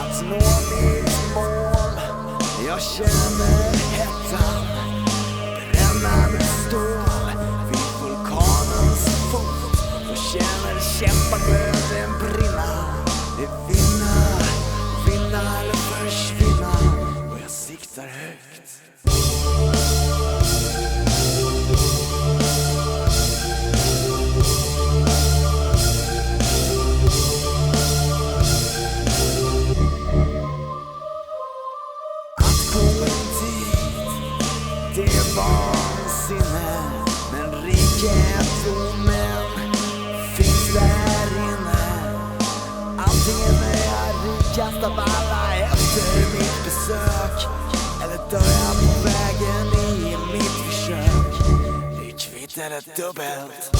att nå mitt mål. Jag känner hettan bränna mitt stål vid vulkanens fot. Jag känner kämpaglöden brinna. Det är vinna eller försvinna. Och jag siktar högt. Det är vansinne, men rikedomen finns där inne. Antingen är jag rikast av alla efter mitt besök, eller dör jag på vägen i mitt försök. Det är kvitt eller dubbelt.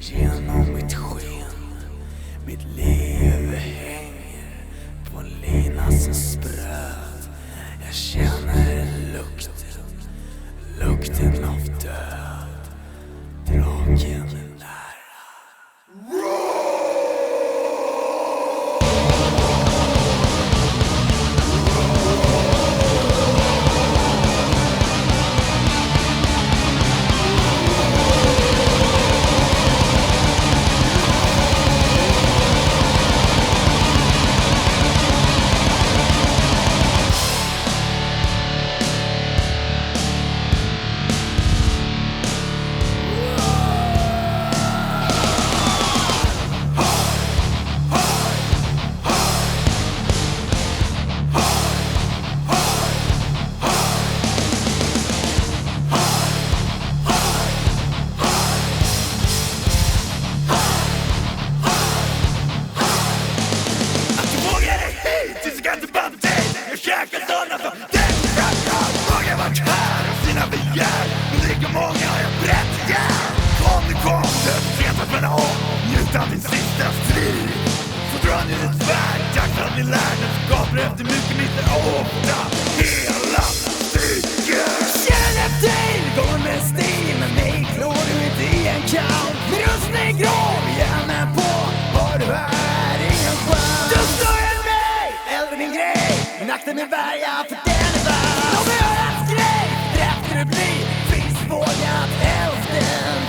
Genom mitt sken. Mitt liv hänger på en lina som spröt. Jag känner lukten av död. Draken är nära. Utan din sista strid så drar ni ut väg. Tack för att ni lärde skapade efter mycket mitt ofta hela stycken. Känner till, går med stil, men mig klår du inte i en kamp. Med rustning grov, hjälmen på, har du här ingen chans. Du står än mig, äldre min grej, men akta min värja för den är vass. De gör hans grej, efter det blir, finns vågat hälften.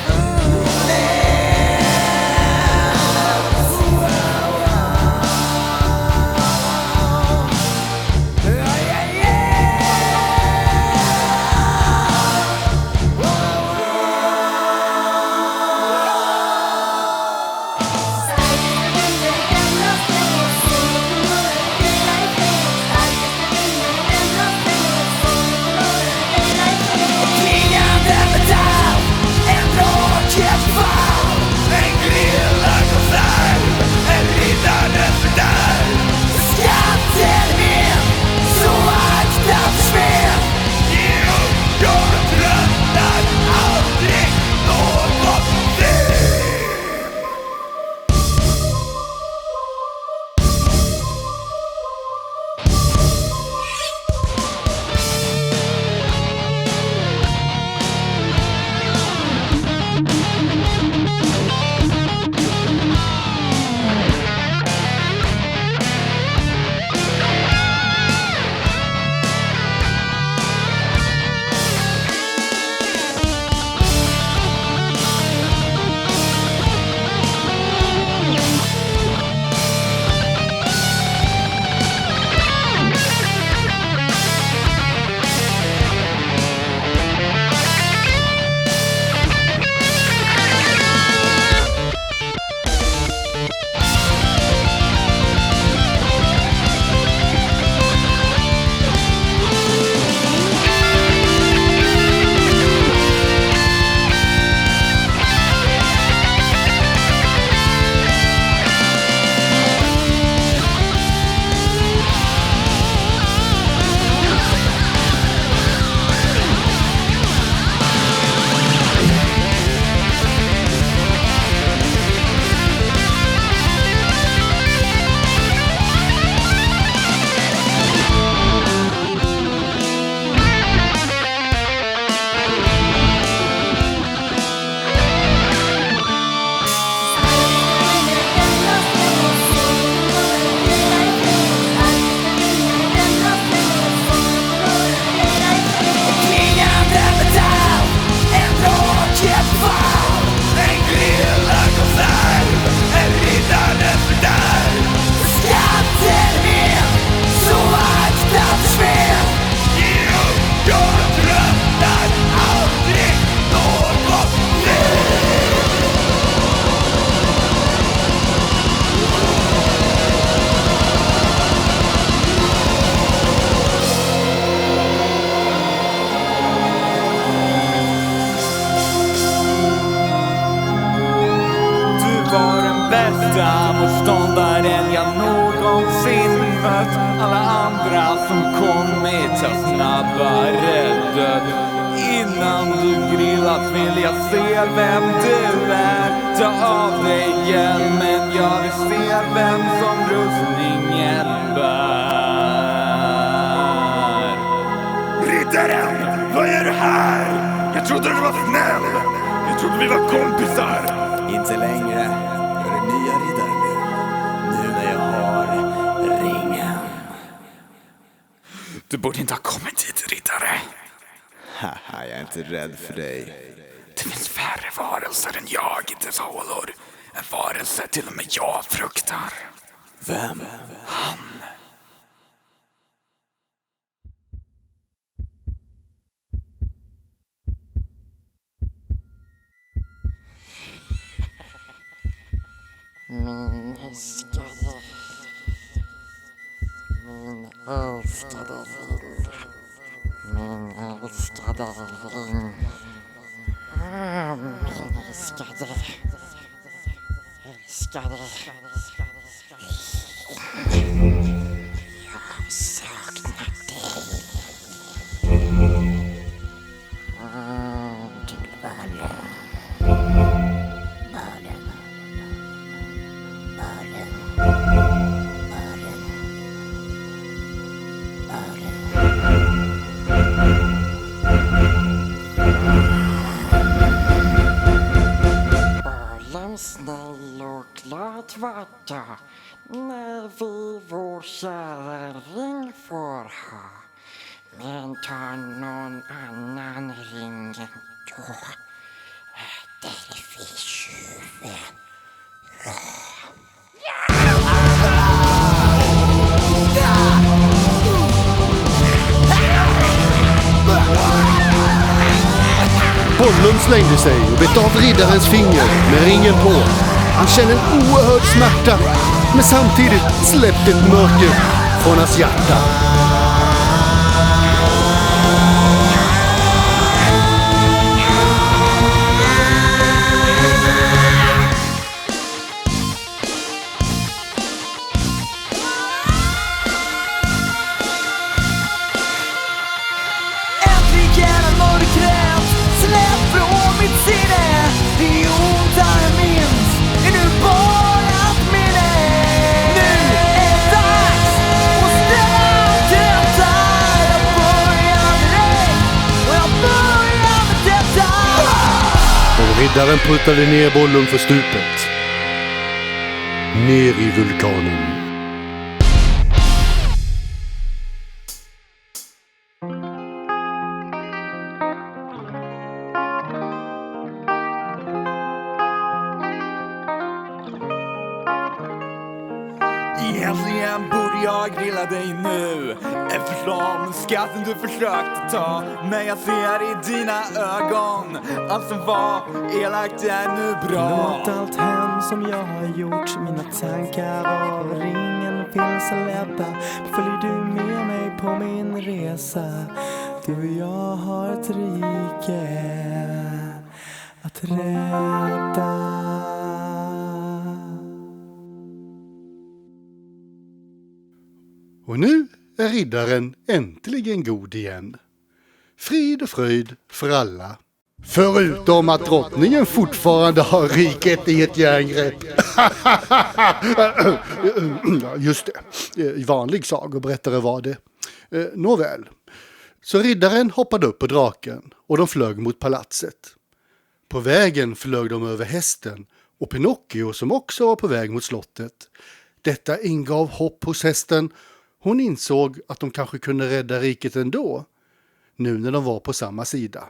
motståndaren jag någonsin mött. Alla andra som kommit har snabbare dött. Innan du grillat vill jag se vem du är. Ta av dig hjälmen, jag vill se vem som rustningen bär. Riddaren, vad gör du här? Jag trodde du var snäll. Jag trodde vi var kompisar. Inte längre. Jag är nya riddaren nu när jag har ringen. Du borde inte ha kommit hit, riddare. Haha, jag är inte rädd för dig. Det finns färre varelser än jag i dessa hålor. En varelse till och med jag fruktar. Vem? Han. Min älskade, min älskade vill, min älskade ring. Min älskade, älskade. Jag saknar dig. Till världen. vet vad då? När vi vår kära ring får ha. Men ta någon annan ring då. Där finns tjuven. Gollum slängde sig och bet av riddarens finger med ringen på. Han kände en oerhörd smärta, men samtidigt släppte ett mörker från hans hjärta. Äntligen är mörkret släppt från mitt sinne. Det onda jag minns är nu bara ett minne. Nu är det dags att ställa detta. Jag börjar med dig och jag börjar med detta. Och riddaren puttade ner Gollum för stupet. Ner i vulkanen. Egentligen borde jag grilla dig nu, eftersom skatten du försökte ta. Men jag ser i dina ögon allt som var elakt är nu bra. Låt allt hem som jag har gjort. Mina tankar av ringen finns ledda. Följer du med mig på min resa? Du och jag har ett rike att rädda. Och nu är riddaren äntligen god igen. Frid och fröjd för alla. Förutom att drottningen fortfarande har riket i ett järngrepp. Just det, i vanlig sagoberättare var det. Nåväl. Så riddaren hoppade upp på draken och de flög mot palatset. På vägen flög de över hästen och Pinocchio som också var på väg mot slottet. Detta ingav hopp hos hästen. Hon insåg att de kanske kunde rädda riket ändå, nu när de var på samma sida.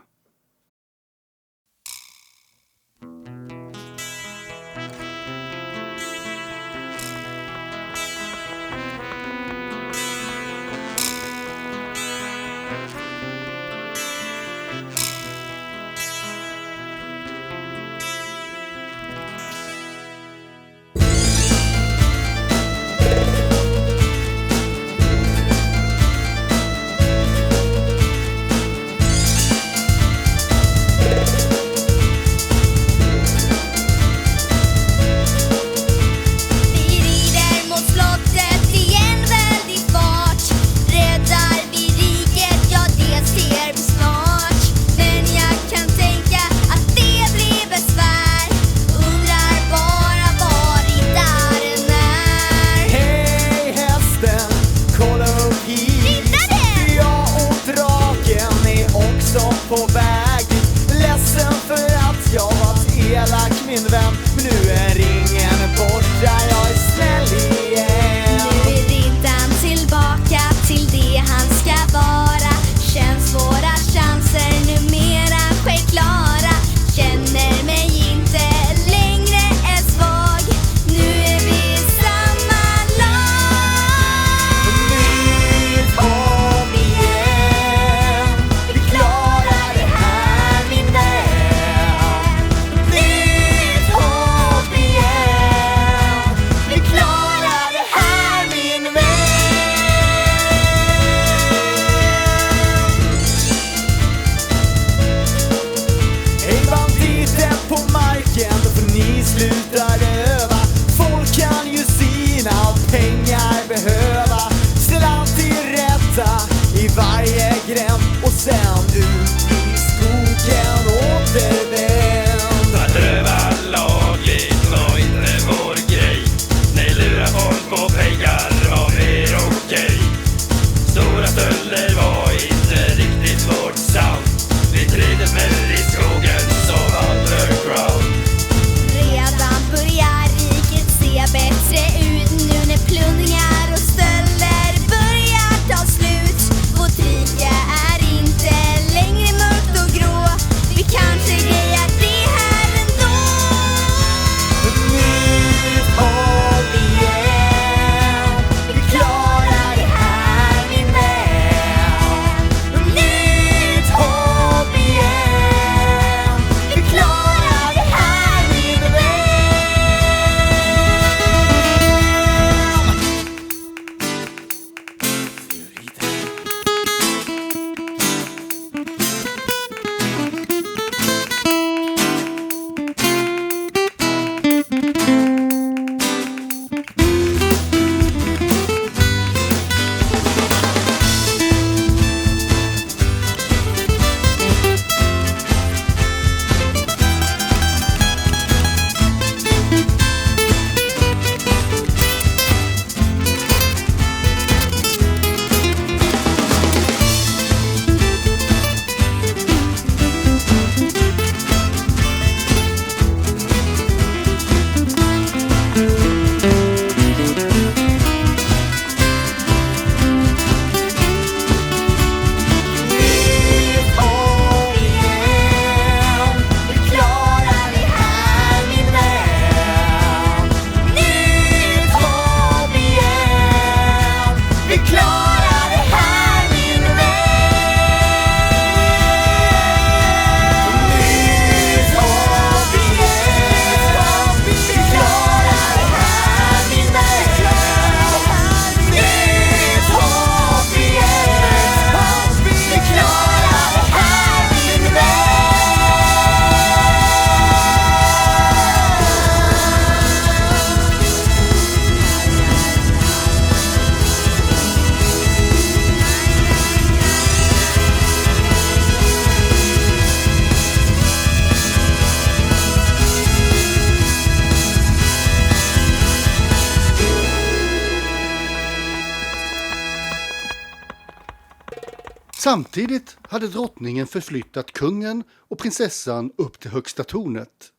Samtidigt hade drottningen förflyttat kungen och prinsessan upp till högsta tornet.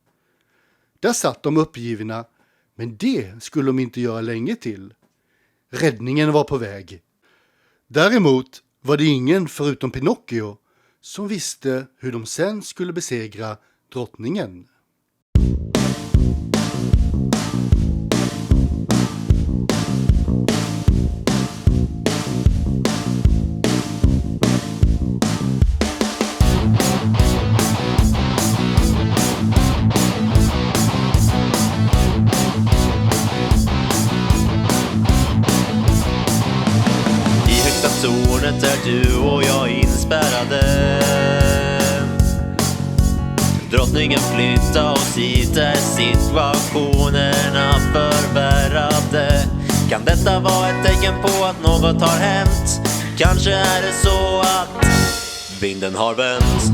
Där satt de uppgivna, men det skulle de inte göra länge till. Räddningen var på väg. Däremot var det ingen förutom Pinocchio som visste hur de sen skulle besegra drottningen. Tornet är du och jag inspärrade. Drottningen flyttade oss hit där situationerna förvärrade. Kan detta vara ett tecken på att något har hänt? Kanske är det så att vinden har vänt.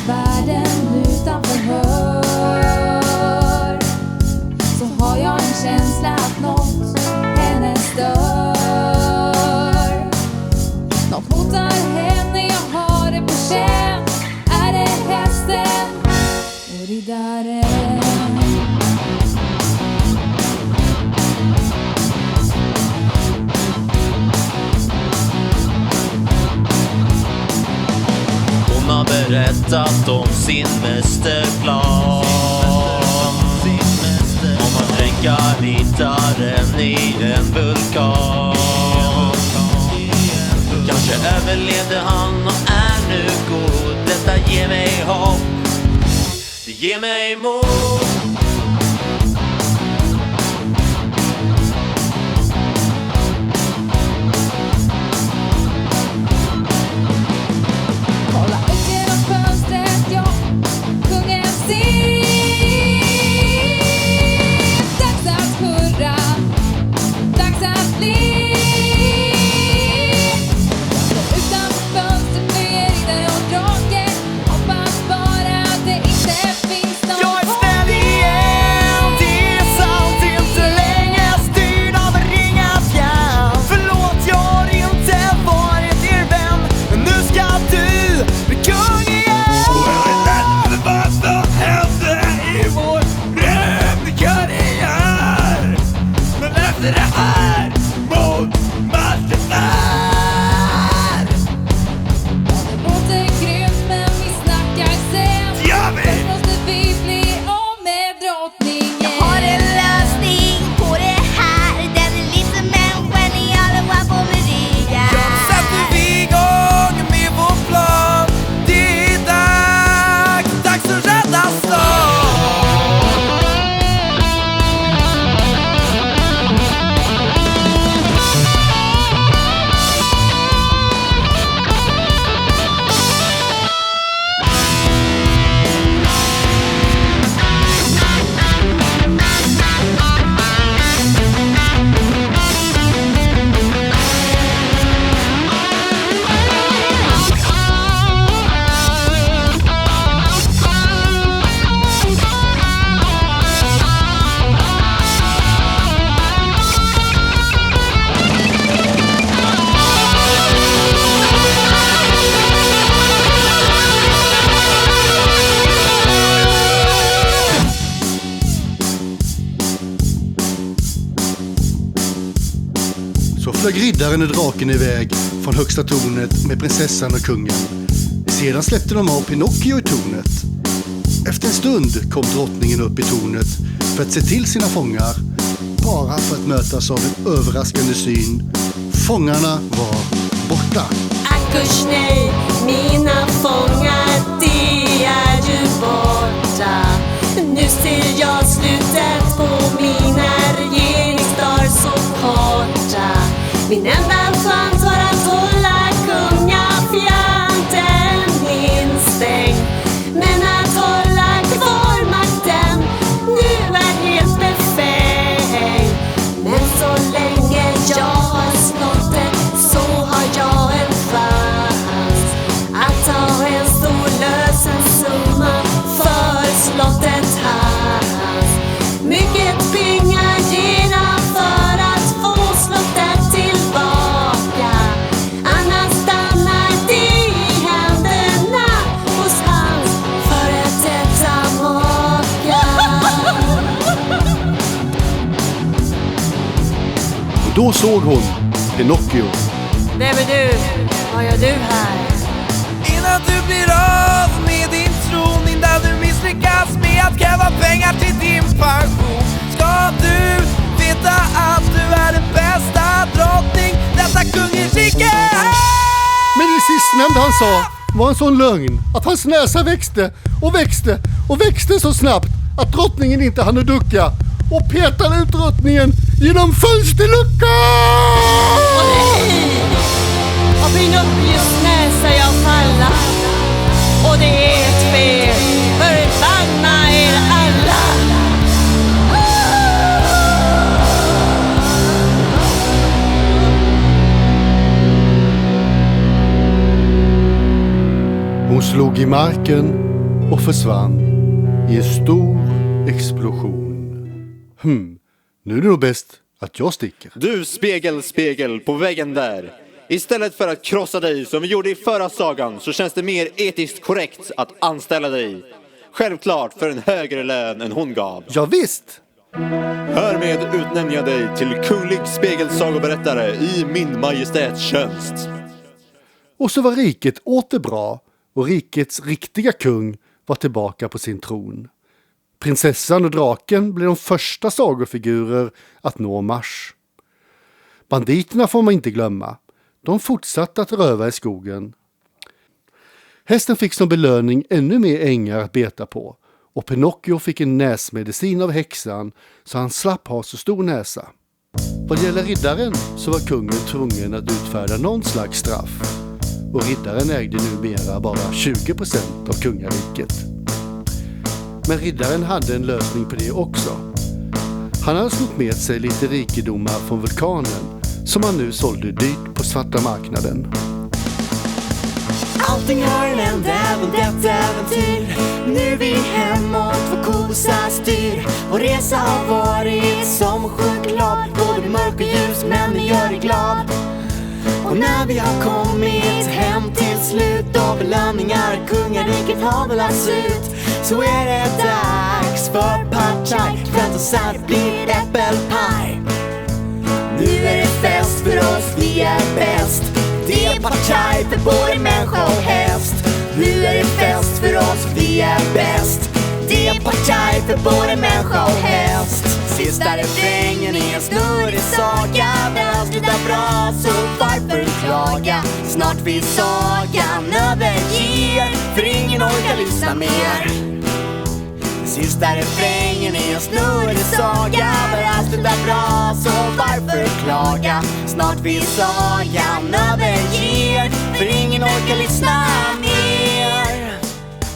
Världen utanför hör, så har jag en känsla att något henne stör. Något hotar henne, jag har det på känn. Är det hästen och riddaren? Hon har berättat om sin mästerplan, om att dränka riddaren i en vulkan. Kanske överlevde han och är nu god. Detta ger mig hopp, det ger mig mod. flög riddaren och draken iväg från högsta tornet med prinsessan och kungen. Sedan släppte de av Pinocchio i tornet. Efter en stund kom drottningen upp i tornet för att se till sina fångar, bara för att mötas av en överraskande syn. Fångarna var borta. Ackurs nej, mina fångar, det är ju borta. Nu ser jag slutet på mina regeringsdagar så korta. Min enda chans var att hålla kungafjanten instängd. Men att hålla kvar makten nu är helt befängd. Men så länge jag har slottet så har jag en chans att ta en stor lösen summa Då såg hon Pinocchio. Vem är du? Vad gör du här? Innan du blir av med din tron, innan du misslyckas med att kräva pengar till din pension, ska du veta att du är den bästa drottning detta kungarike. Men det sistnämnda han sa var en sån lögn att hans näsa växte och växte och växte så snabbt att drottningen inte hann ducka och petade ut drottningen genom fönsterluckan! Och Pinocchios näsa jag falla. Och det är ett fel. Förbanna er alla. Hon slog i marken och försvann i en stor explosion. Nu är det nog bäst att jag sticker. Du spegel, spegel på väggen där. Istället för att krossa dig som vi gjorde i förra sagan så känns det mer etiskt korrekt att anställa dig. Självklart för en högre lön än hon gav. Ja, visst. Härmed utnämner jag dig till kunglig spegelsagoberättare i min majestäts tjänst. Och så var riket åter bra och rikets riktiga kung var tillbaka på sin tron. Prinsessan och draken blev de första sagofigurer att nå Mars. Banditerna får man inte glömma. De fortsatte att röva i skogen. Hästen fick som belöning ännu mer ängar att beta på och Pinocchio fick en näsmedicin av häxan så han slapp ha så stor näsa. Vad gäller riddaren så var kungen tvungen att utfärda någon slags straff och riddaren ägde numera bara 20% av kungariket. Men riddaren hade en lösning på det också. Han hade snott med sig lite rikedomar från vulkanen som han nu sålde dyrt på svarta marknaden. Allting har en ände, även detta äventyr. Nu är vi hemåt, vår kosa styr. Vår resa har varit som choklad, både mörk och ljus, men det gör dig glad. Och när vi har kommit hem till slut och belöningar kungariket har belagts ut, så är det dags för partaj. Kvällt och sant blir äppelpaj. Nu är det fest för oss, vi är bäst. Det är partaj för både människa och häst. Nu är det fest för oss, vi är bäst. Det är partaj för både människa och häst. Sista refrängen är en snurrig saga. Den slutar bra, så varför klaga? Snart vi sagan överger, för ingen orkar lyssna mer. Sista refrängen är en snurrig saga. Den slutar bra, så varför klaga? Snart vi sagan överger, för ingen orkar lyssna mer.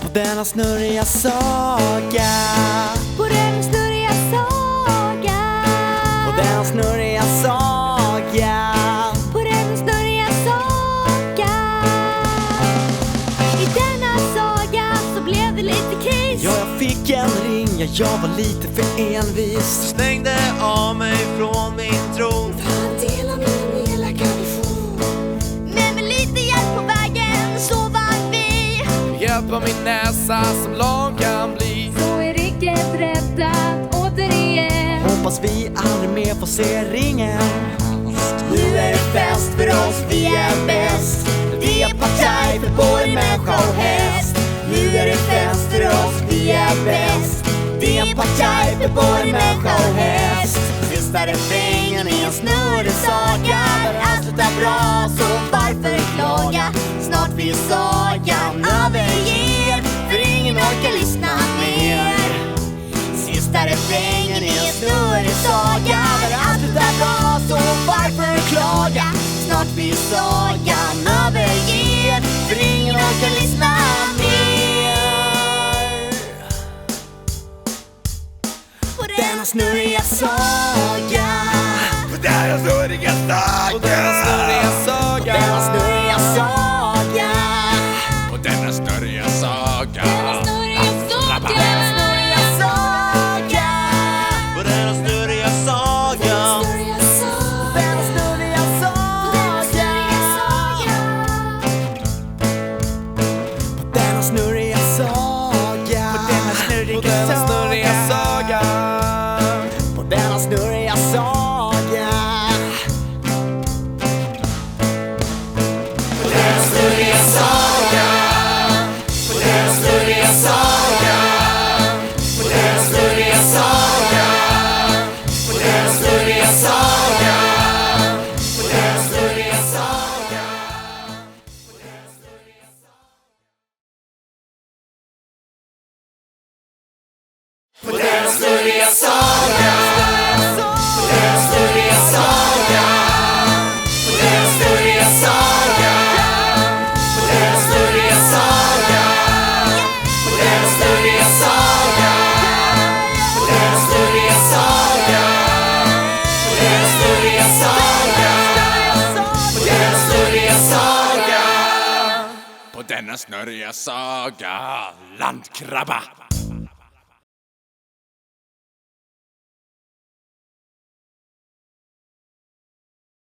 På denna snurriga saga. På den snurriga saga. På denna snurriga saga. På den snurriga saga. I denna saga så blev det lite kris. Ja, jag fick en ring, ja, jag var lite för envis. Slängde av mig från min tron. För en del av min elaka vision. Men med lite hjälp på vägen så vann vi. Hjälp av min näsa som lång kan bli. Så är riket räddat återigen. Hoppas vi aldrig mer får se ringen. Nu är det fest för oss, vi är bäst. Det är partaj för både människa och häst. Nu är det fest för oss, vi är bäst. Det är partaj för både människa och häst. Sista refrängen är en snurrig saga. Där allt slutar bra, så varför klaga? Snart vi sagan överger, för ingen orkar lyssna mer. Sista refrängen är en snurrig saga. Där allt slutar bra, så varför klaga? Snart vi sagan överger, för ingen orkar lyssna mer. På denna snurriga saga. På denna snurriga saga. På denna snurriga saga. På denna snurriga saga. På denna snurriga saga. På denna snurriga saga. På denna snurriga saga. På denna snurriga saga. På denna snurriga saga. På denna snurriga saga. På denna snurriga saga. På denna snurriga denna snurriga saga, landkrabba.